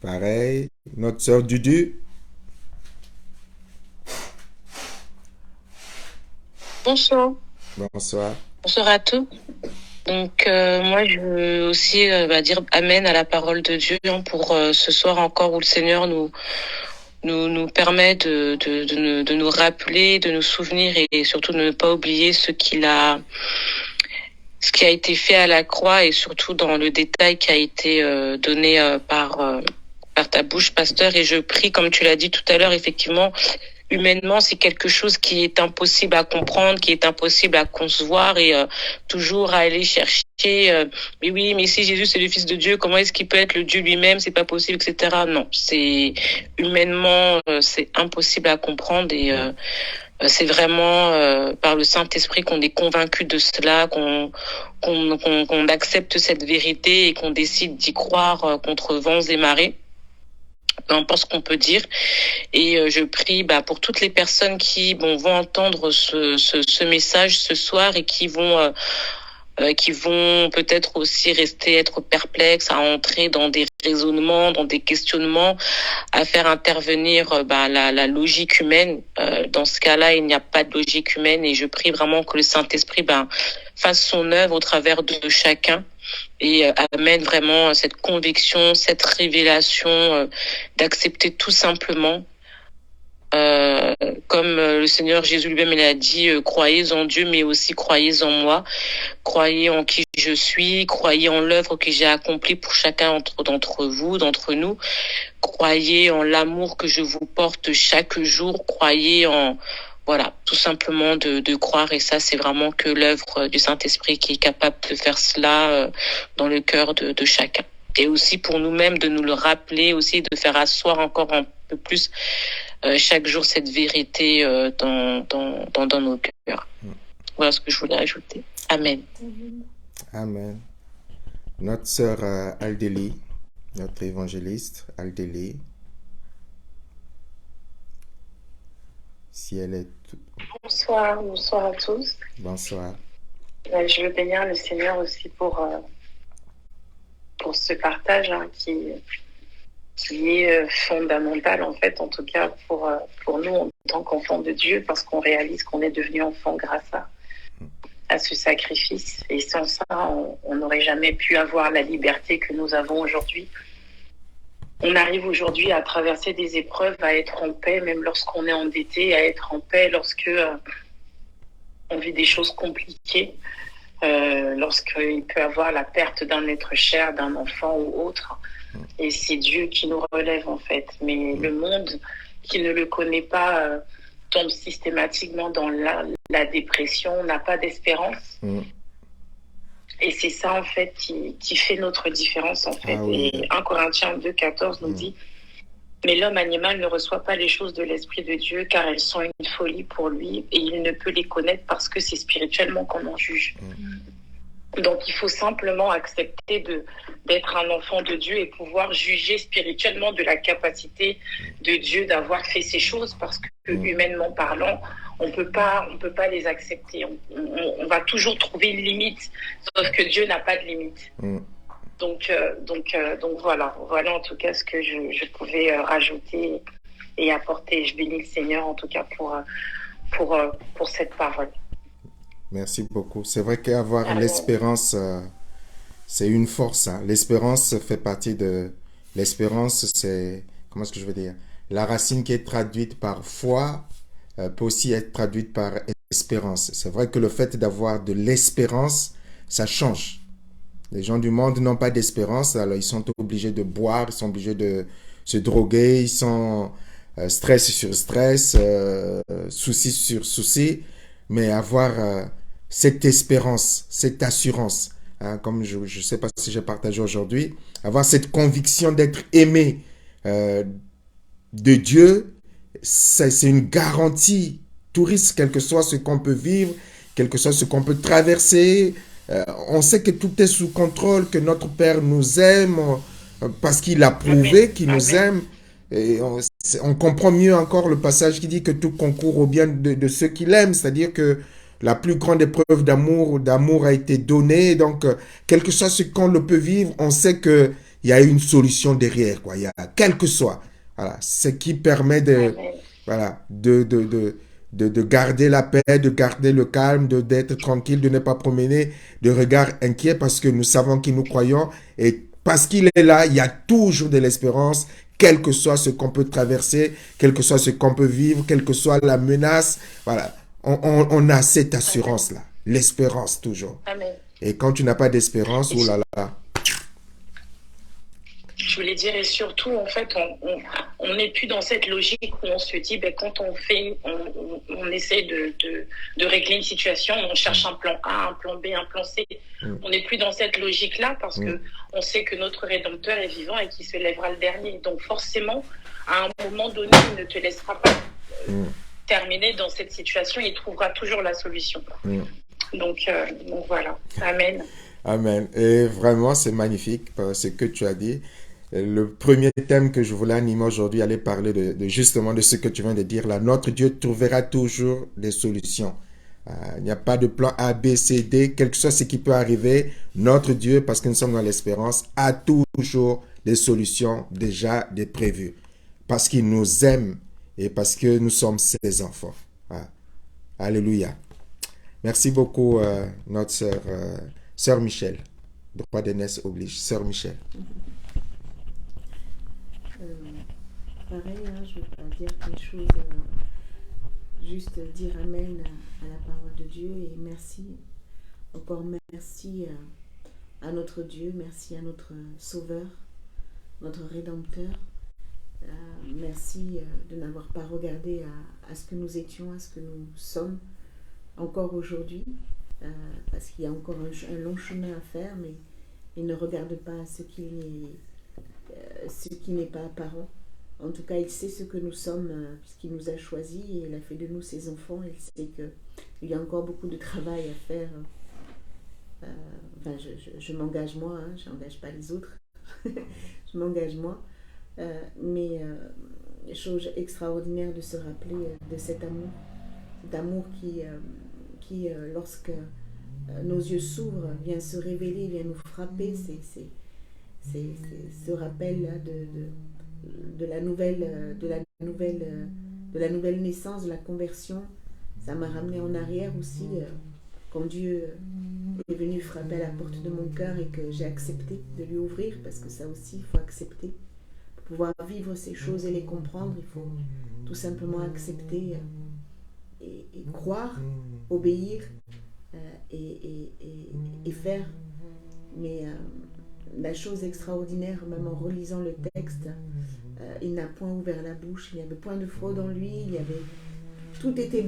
Pareil. Notre sœur Dudu. Bonsoir. Bonsoir. Bonsoir à tous. Donc moi je veux aussi dire amen à la parole de Dieu pour ce soir encore où le Seigneur nous permet de nous rappeler, de nous souvenir et surtout de ne pas oublier ce qui a été fait à la croix et surtout dans le détail qui a été donné par ta bouche, pasteur. Et je prie, comme tu l'as dit tout à l'heure, effectivement, humainement, c'est quelque chose qui est impossible à comprendre, qui est impossible à concevoir et toujours à aller chercher. Mais oui, mais si Jésus c'est le Fils de Dieu, comment est-ce qu'il peut être le Dieu lui-même? C'est pas possible, etc. Non, c'est humainement, c'est impossible à comprendre et c'est vraiment par le Saint-Esprit qu'on est convaincu de cela, qu'on accepte cette vérité et qu'on décide d'y croire contre vents et marées. Peu importe ce qu'on peut dire. Et je prie pour toutes les personnes qui vont entendre ce message ce soir et qui vont peut-être aussi être perplexes, à entrer dans des raisonnements, dans des questionnements, à faire intervenir la logique humaine. Dans ce cas-là, il n'y a pas de logique humaine et je prie vraiment que le Saint-Esprit fasse son œuvre au travers de chacun et amène vraiment cette conviction, cette révélation d'accepter tout simplement comme le Seigneur Jésus lui-même il a dit, croyez en Dieu mais aussi croyez en moi, croyez en qui je suis, croyez en l'œuvre que j'ai accomplie pour chacun d'entre vous, d'entre nous, croyez en l'amour que je vous porte chaque jour, croyez en tout simplement de croire. Et ça c'est vraiment que l'œuvre du Saint-Esprit qui est capable de faire cela dans le cœur de chacun. Et aussi pour nous-mêmes de nous le rappeler, aussi de faire asseoir encore un peu plus chaque jour cette vérité dans nos cœurs. Voilà ce que je voulais ajouter. Amen. Amen. Notre sœur Aldélie, notre évangéliste, Aldélie. Si elle est... Bonsoir à tous. Bonsoir. Je veux bénir le Seigneur aussi pour ce partage qui est fondamental, en fait, en tout cas pour nous en tant qu'enfants de Dieu, parce qu'on réalise qu'on est devenu enfant grâce à ce sacrifice. Et sans ça, on n'aurait jamais pu avoir la liberté que nous avons aujourd'hui. On arrive aujourd'hui à traverser des épreuves, à être en paix, même lorsqu'on est endetté, à être en paix lorsque on vit des choses compliquées, lorsqu'il peut y avoir la perte d'un être cher, d'un enfant ou autre. Et c'est Dieu qui nous relève, en fait. Mais le monde qui ne le connaît pas tombe systématiquement dans la dépression, n'a pas d'espérance. Et c'est ça, en fait, qui fait notre différence, en fait. Oui. Et 1 Corinthiens 2,14 nous dit « Mais l'homme animal ne reçoit pas les choses de l'Esprit de Dieu, car elles sont une folie pour lui, et il ne peut les connaître parce que c'est spirituellement qu'on en juge. » Donc, il faut simplement accepter d'être un enfant de Dieu et pouvoir juger spirituellement de la capacité de Dieu d'avoir fait ces choses, parce que, humainement parlant, on peut pas les accepter. On va toujours trouver une limite, sauf que Dieu n'a pas de limite. Donc voilà en tout cas ce que je pouvais rajouter et apporter. Je bénis le Seigneur en tout cas pour cette parole. Merci beaucoup. C'est vrai qu'avoir l'espérance, c'est une force. Hein. L'espérance fait partie de... L'espérance, c'est... Comment est-ce que je veux dire? La racine qui est traduite par foi peut aussi être traduite par espérance. C'est vrai que le fait d'avoir de l'espérance, ça change. Les gens du monde n'ont pas d'espérance, alors ils sont obligés de boire, ils sont obligés de se droguer, ils sont stress sur stress, souci sur souci. Mais avoir cette espérance, cette assurance, hein, comme je ne sais pas si j'ai partagé aujourd'hui, avoir cette conviction d'être aimé de Dieu, c'est une garantie. Tout risque, quel que soit ce qu'on peut vivre, quel que soit ce qu'on peut traverser, on sait que tout est sous contrôle, que notre Père nous aime parce qu'il a prouvé qu'il nous aime. Et on comprend mieux encore le passage qui dit que tout concourt au bien de ceux qui l'aiment, c'est-à-dire que la plus grande épreuve d'amour a été donnée. Donc, quel que soit ce qu'on le peut vivre, on sait qu'il y a une solution derrière, quoi. Il y a, quel que soit. Voilà, ce qui permet de garder la paix, de garder le calme, d'être tranquille, de ne pas promener de regards inquiets parce que nous savons qui nous croyons et parce qu'il est là, il y a toujours de l'espérance, quel que soit ce qu'on peut traverser, quel que soit ce qu'on peut vivre, quelle que soit la menace. Voilà, on a cette assurance-là, l'espérance toujours. Amen. Et quand tu n'as pas d'espérance, oh là là. Je voulais dire, et surtout, en fait, on n'est plus dans cette logique où on se dit, ben, quand on essaie de régler une situation, on cherche un plan A, un plan B, un plan C. On n'est plus dans cette logique-là parce que on sait que notre Rédempteur est vivant et qu'il se lèvera le dernier. Donc, forcément, à un moment donné, il ne te laissera pas terminer dans cette situation. Il trouvera toujours la solution. Donc voilà. Amen. Amen. Et vraiment, c'est magnifique ce que tu as dit. Le premier thème que je voulais animer aujourd'hui allait parler justement de ce que tu viens de dire là. Notre Dieu trouvera toujours des solutions. Il n'y a pas de plan A, B, C, D. Quel que soit ce qui peut arriver, notre Dieu, parce que nous sommes dans l'espérance, a toujours des solutions déjà prévues. Parce qu'il nous aime et parce que nous sommes ses enfants. Alléluia. Merci beaucoup, notre sœur Michel. Droit d'aînesse oblige. Sœur Michel. Pareil, je ne vais pas dire quelque chose, juste dire Amen à la parole de Dieu et merci, encore merci à notre Dieu, merci à notre Sauveur, notre Rédempteur. Merci de n'avoir pas regardé à ce que nous étions, à ce que nous sommes encore aujourd'hui, parce qu'il y a encore un long chemin à faire, mais il ne regarde pas à ce qui n'est pas apparent. En tout cas, il sait ce que nous sommes, puisqu'il nous a choisis et il a fait de nous ses enfants. Il sait qu'il y a encore beaucoup de travail à faire. Je m'engage moi, je n'engage pas les autres. je m'engage moi. Mais chose extraordinaire de se rappeler de cet amour qui lorsque nos yeux s'ouvrent, vient se révéler, vient nous frapper. C'est ce rappel là de la nouvelle naissance, de la conversion. Ça m'a ramené en arrière aussi quand Dieu est venu frapper à la porte de mon cœur et que j'ai accepté de lui ouvrir, parce que ça aussi il faut accepter. Pour pouvoir vivre ces choses et les comprendre, il faut tout simplement accepter et croire, obéir et faire. Mais la chose extraordinaire, même en relisant le texte, il n'a point ouvert la bouche, il n'y avait point de fraude en lui, tout était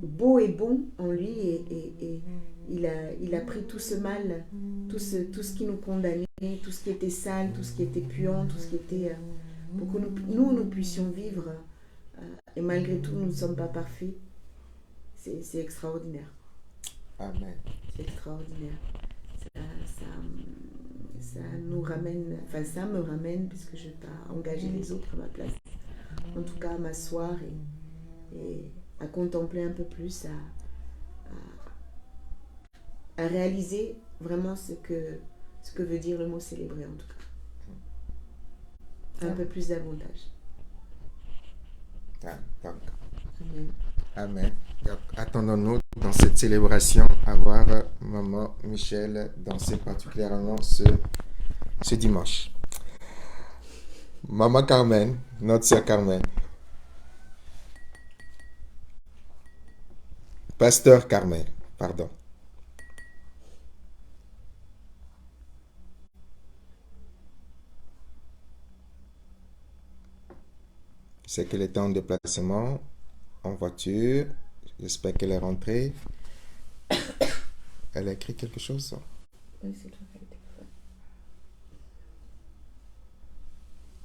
beau et bon en lui, et il a pris tout ce mal, tout ce qui nous condamnait, tout ce qui était sale, tout ce qui était puant, tout ce qui était pour que nous puissions vivre, et malgré tout nous ne sommes pas parfaits. C'est extraordinaire. Amen. C'est extraordinaire. Ça nous ramène, enfin ça me ramène, puisque je ne vais pas engager les autres à ma place, en tout cas à m'asseoir et à contempler un peu plus, à réaliser vraiment ce que veut dire le mot célébrer, en tout cas. Un peu plus davantage. Amen. Amen. Attendons-nous dans cette célébration à voir Maman Michel danser particulièrement ce dimanche. Maman Carmen, notre sœur Carmen. Pasteur Carmen, pardon. Je sais qu'elle était en déplacement, en voiture. J'espère qu'elle est rentrée. Elle a écrit quelque chose? Oui, c'est tout.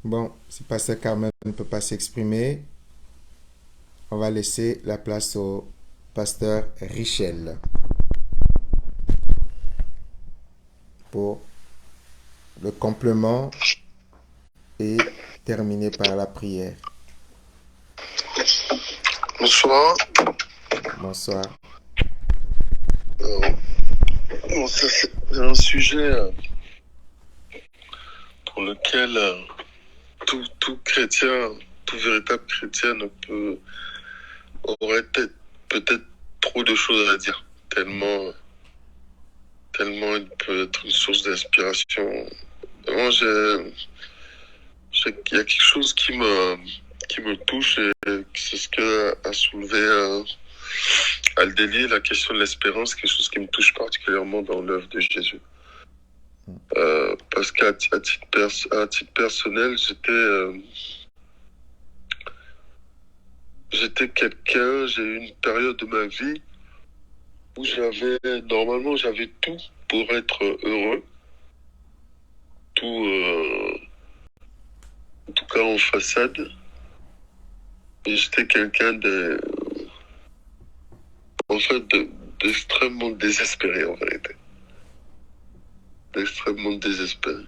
Bon, si Pasteur Carmen ne peut pas s'exprimer, on va laisser la place au Pasteur Richel pour le complément et terminer par la prière. Bonsoir. Bonsoir. C'est un sujet pour lequel tout chrétien, tout véritable chrétien aurait peut-être trop de choses à dire, tellement il peut être une source d'inspiration. Moi, il y a quelque chose qui me touche, et c'est ce que a soulevé Aldélie, la question de l'espérance, quelque chose qui me touche particulièrement dans l'œuvre de Jésus. Parce qu'à titre personnel, j'étais quelqu'un, j'ai eu une période de ma vie où j'avais tout pour être heureux, en tout cas en façade, et j'étais quelqu'un d'extrêmement désespéré, en vérité. D'extrêmement désespéré.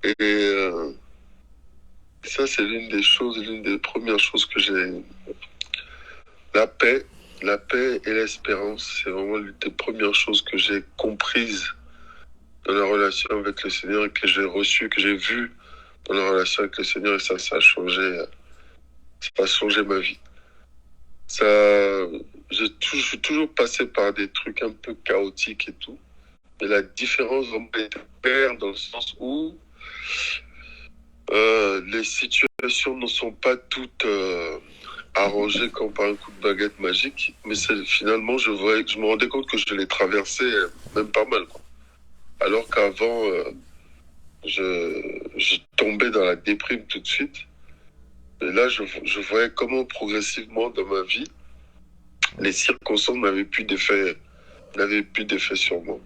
Et ça, c'est l'une des premières choses que j'ai. La paix et l'espérance, c'est vraiment l'une des premières choses que j'ai comprises dans la relation avec le Seigneur, et que j'ai reçues, que j'ai vues dans la relation avec le Seigneur, et ça a changé ma vie. Je suis toujours passé par des trucs un peu chaotiques et tout. Mais la différence vraiment est claire, dans le sens où les situations ne sont pas toutes arrangées comme par un coup de baguette magique, mais finalement je me rendais compte que je les traversais même pas mal, quoi. Alors qu'avant je tombais dans la déprime tout de suite. Et là je voyais comment progressivement dans ma vie les circonstances n'avaient plus d'effet sur moi.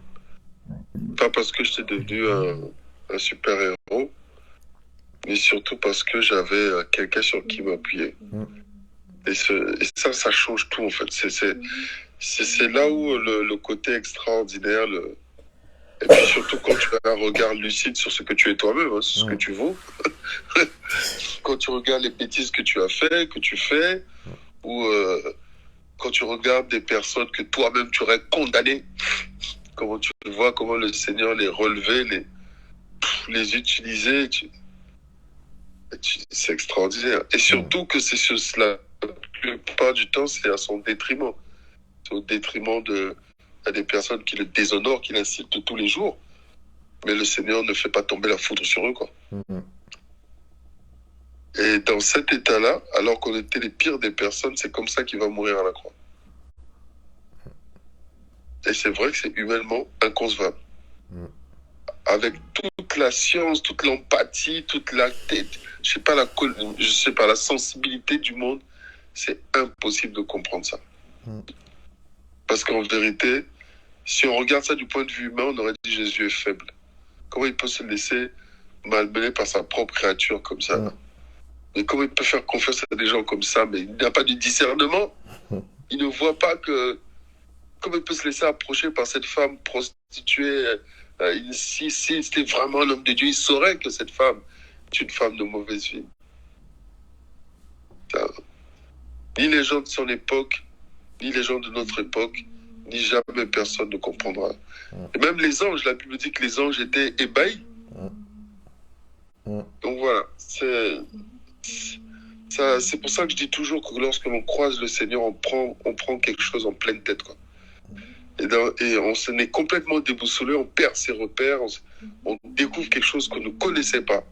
Pas parce que j'étais devenu un super-héros, mais surtout parce que j'avais quelqu'un sur qui m'appuyer. Et ça change tout, en fait. C'est là où le côté extraordinaire, et puis surtout quand tu un regard lucide sur ce que tu es toi-même, hein, sur ce que tu vaux. Quand tu regardes les bêtises que tu as fait, que tu fais, ou quand tu regardes des personnes que toi-même tu aurais condamnées, comment tu vois comment le Seigneur les relevait, les utilisait, c'est extraordinaire. Et surtout que c'est cela, la plupart du temps, c'est à son détriment. C'est au détriment des personnes qui le déshonorent, qui l'insultent tous les jours. Mais le Seigneur ne fait pas tomber la foudre sur eux, quoi. Et dans cet état-là, alors qu'on était les pires des personnes, c'est comme ça qu'il va mourir à la croix. Et c'est vrai que c'est humainement inconcevable. Avec toute la science, toute l'empathie, toute la tête, je sais pas, la sensibilité du monde, c'est impossible de comprendre ça. Parce qu'en vérité, si on regarde ça du point de vue humain, on aurait dit Jésus est faible. Comment il peut se laisser malmener par sa propre créature comme ça? Mais comment il peut faire confiance à des gens comme ça? Mais il n'a pas de discernement. Il ne voit pas que... Comment il peut se laisser approcher par cette femme prostituée? Si c'était vraiment l'homme de Dieu, il saurait que cette femme est une femme de mauvaise vie. Ni les gens de son époque, ni les gens de notre époque, ni jamais personne ne comprendra. Et même les anges, la Bible dit que les anges étaient ébahis. Donc voilà, c'est pour ça que je dis toujours que lorsque l'on croise le Seigneur, on prend quelque chose en pleine tête, quoi. Et on se est complètement déboussolé, on perd ses repères, on découvre quelque chose qu'on ne connaissait pas.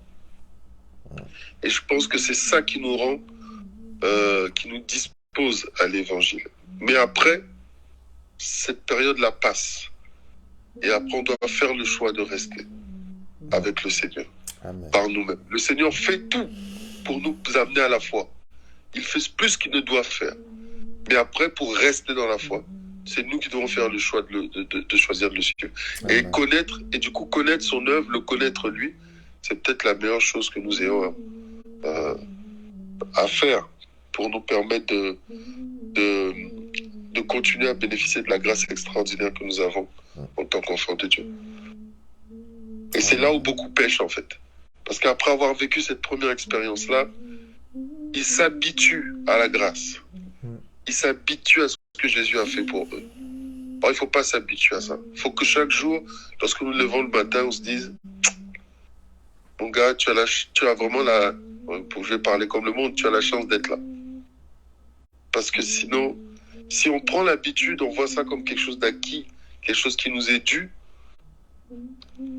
Et je pense que c'est ça qui nous rend, qui nous dispose à l'évangile. Mais après, cette période-là passe. Et après, on doit faire le choix de rester avec le Seigneur, par nous-mêmes. Le Seigneur fait tout pour nous amener à la foi. Il fait plus qu'il ne doit faire. Mais après, pour rester dans la foi, c'est nous qui devons faire le choix de choisir le Seigneur. Et connaître son œuvre, le connaître lui, c'est peut-être la meilleure chose que nous ayons à faire pour nous permettre de continuer à bénéficier de la grâce extraordinaire que nous avons en tant qu'enfants de Dieu. Et c'est là où beaucoup pêchent, en fait. Parce qu'après avoir vécu cette première expérience-là, ils s'habituent à la grâce. Ils s'habituent à ce que Jésus a fait pour eux. Alors, il ne faut pas s'habituer à ça. Il faut que chaque jour, lorsque nous nous levons le matin, on se dise « Mon gars, tu as vraiment la... Je vais parler comme le monde, tu as la chance d'être là. » Parce que sinon, si on prend l'habitude, on voit ça comme quelque chose d'acquis, quelque chose qui nous est dû,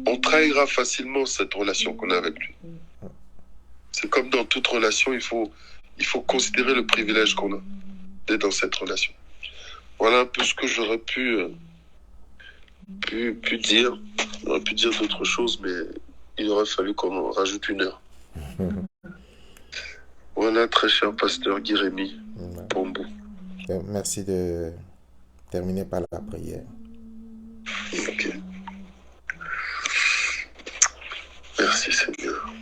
on trahira facilement cette relation qu'on a avec lui. C'est comme dans toute relation, il faut considérer le privilège qu'on a d'être dans cette relation. Voilà un peu ce que j'aurais pu dire. J'aurais pu dire d'autres choses, mais il aurait fallu qu'on rajoute 1 heure. Voilà, très cher pasteur Guy-Rémy Pombo. Merci de terminer par la prière. Ok. Merci Seigneur.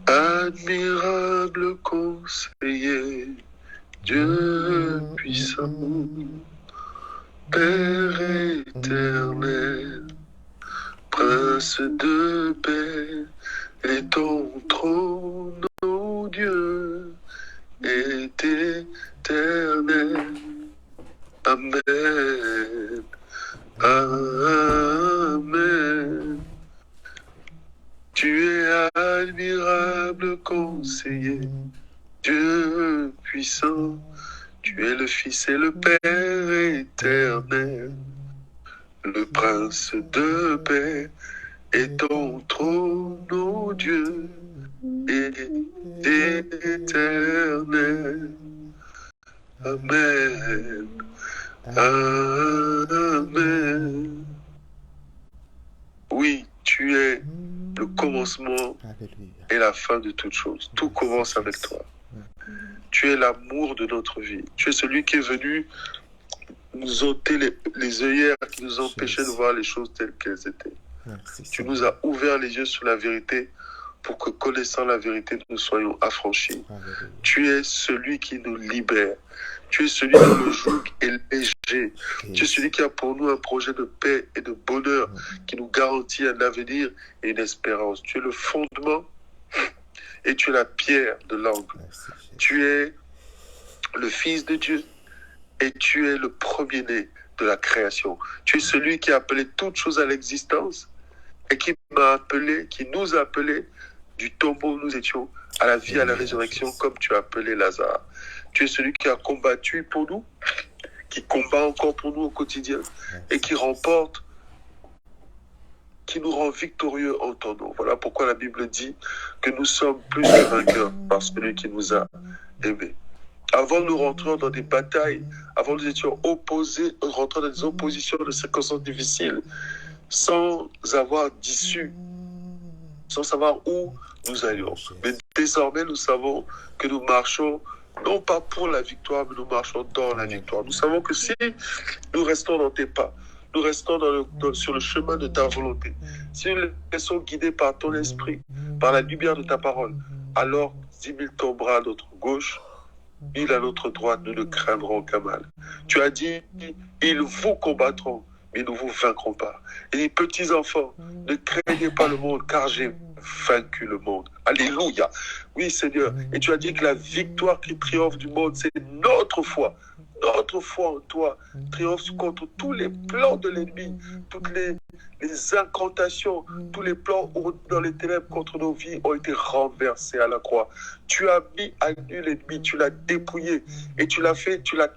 Admirable conseiller, Dieu puissant, Père éternel, Prince de paix, et ton trône, ô Dieu, est éternel. Amen. Amen. Tu es admirable conseiller, Dieu puissant, tu es le Fils et le Père éternel, le Prince de paix, et ton trône, ô Dieu, est éternel. Amen. Amen. Oui, tu es le commencement et la fin de toute chose. Tout commence avec toi. Tu es l'amour de notre vie. Tu es celui qui est venu nous ôter les œillères qui nous empêchaient de voir les choses telles qu'elles étaient. Tu nous as ouvert les yeux sur la vérité pour que, connaissant la vérité, nous soyons affranchis. Tu es celui qui nous libère. Tu es celui dont le joug est léger Tu es celui qui a pour nous un projet de paix et de bonheur, qui nous garantit un avenir et une espérance. Tu es le fondement et tu es la pierre de l'angle. Tu es le Fils de Dieu et tu es le premier-né de la création. Tu es celui qui a appelé toutes choses à l'existence et qui nous a appelés du tombeau où nous étions à la vie, à la résurrection, comme tu as appelé Lazare. Tu es celui qui a combattu pour nous, qui combat encore pour nous au quotidien et qui remporte, qui nous rend victorieux en ton nom. Voilà pourquoi la Bible dit que nous sommes plus que vainqueurs par celui qui nous a aimés. Avant, nous rentrions dans des batailles, avant, nous étions opposés, rentrant dans des oppositions de circonstances difficiles, sans avoir d'issue, sans savoir où nous allions. Mais désormais, nous savons que nous marchons, non pas pour la victoire, mais nous marchons dans la victoire. Nous savons que si nous restons dans tes pas, nous restons sur le chemin de ta volonté, si nous laissons guider par ton esprit, par la lumière de ta parole, alors 10 000 tombera à notre gauche, 1000 à notre droite, nous ne craindrons qu'un mal. Tu as dit, ils vous combattront, mais nous ne vous vaincrons pas. Et les petits enfants, ne craignez pas le monde, car j'ai vaincu le monde. Alléluia. Oui, Seigneur. Et tu as dit que la victoire qui triomphe du monde, c'est notre foi. Notre foi en toi triomphe contre tous les plans de l'ennemi, toutes les incantations, tous les plans dans les ténèbres contre nos vies ont été renversés à la croix. Tu as mis à nu l'ennemi, tu l'as dépouillé et tu l'as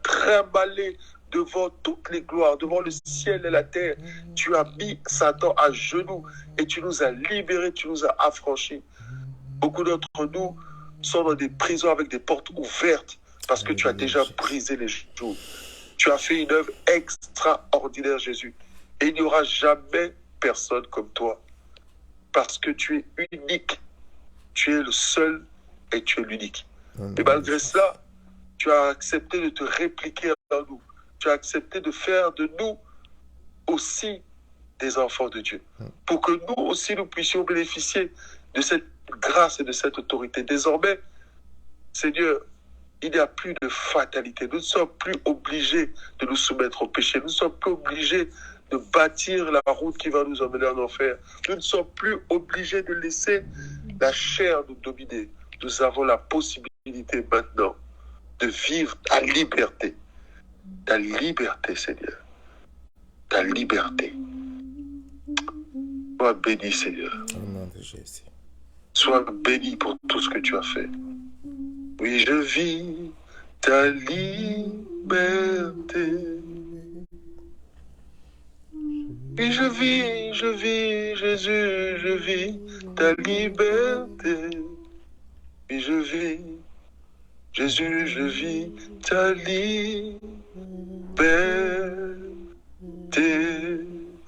trimballé devant toutes les gloires, devant le ciel et la terre. Tu as mis Satan à genoux et tu nous as libérés, tu nous as affranchis. Beaucoup d'entre nous sont dans des prisons avec des portes ouvertes parce que tu as déjà brisé les genoux. Tu as fait une œuvre extraordinaire, Jésus. Et il n'y aura jamais personne comme toi parce que tu es unique. Tu es le seul et tu es l'unique. Et malgré cela, tu as accepté de te répliquer en nous. Tu as accepté de faire de nous aussi des enfants de Dieu. Pour que nous aussi, nous puissions bénéficier de cette grâce et de cette autorité. Désormais, Seigneur, il n'y a plus de fatalité. Nous ne sommes plus obligés de nous soumettre au péché. Nous ne sommes plus obligés de bâtir la route qui va nous emmener en enfer. Nous ne sommes plus obligés de laisser la chair nous dominer. Nous avons la possibilité maintenant de vivre ta liberté. Ta liberté, Seigneur. Ta liberté. Sois béni, Seigneur. Au nom de Jésus. Sois béni pour tout ce que tu as fait. Oui, je vis ta liberté. Oui, je vis, Jésus, je vis ta liberté. Oui, je vis, Jésus, je vis ta liberté.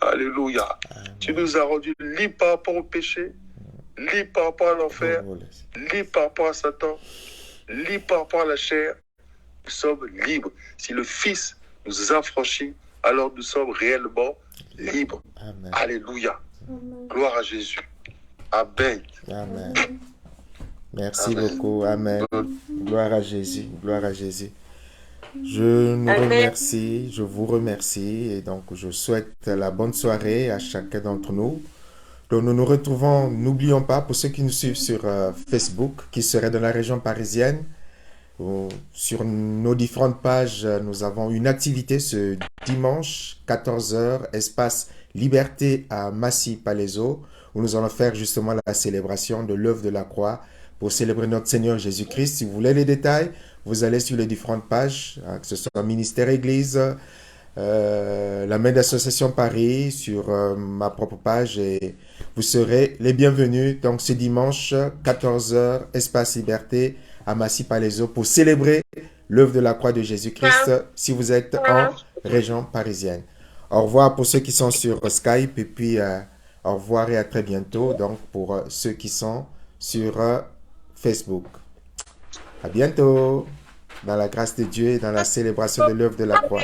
Alléluia. Tu nous as rendus libres par rapport au péché, libres par rapport à l'enfer, libres par rapport à Satan, libres par rapport à la chair. Nous sommes libres. Si le Fils nous affranchit, alors nous sommes réellement libres. Amen. Alléluia. Gloire à Jésus. Amen. Amen. Merci beaucoup. Amen. Gloire à Jésus. Gloire à Jésus. Je nous remercie, je vous remercie et donc je souhaite la bonne soirée à chacun d'entre nous. Donc nous nous retrouvons, n'oublions pas, pour ceux qui nous suivent sur Facebook, qui seraient dans la région parisienne, sur nos différentes pages, nous avons une activité ce dimanche, 14h, espace Liberté à Massy-Palaiseau, où nous allons faire justement la célébration de l'œuvre de la croix pour célébrer notre Seigneur Jésus-Christ. Si vous voulez les détails, vous allez sur les différentes pages, que ce soit Ministère Église, la Main d'Association Paris, sur ma propre page, et vous serez les bienvenus. Donc ce dimanche, 14h, espace Liberté à Massy-Palaiseau pour célébrer l'œuvre de la croix de Jésus-Christ si vous êtes en région parisienne. Au revoir pour ceux qui sont sur Skype et puis au revoir et à très bientôt donc pour ceux qui sont sur Facebook. À bientôt dans la grâce de Dieu et dans la célébration de l'œuvre de la croix.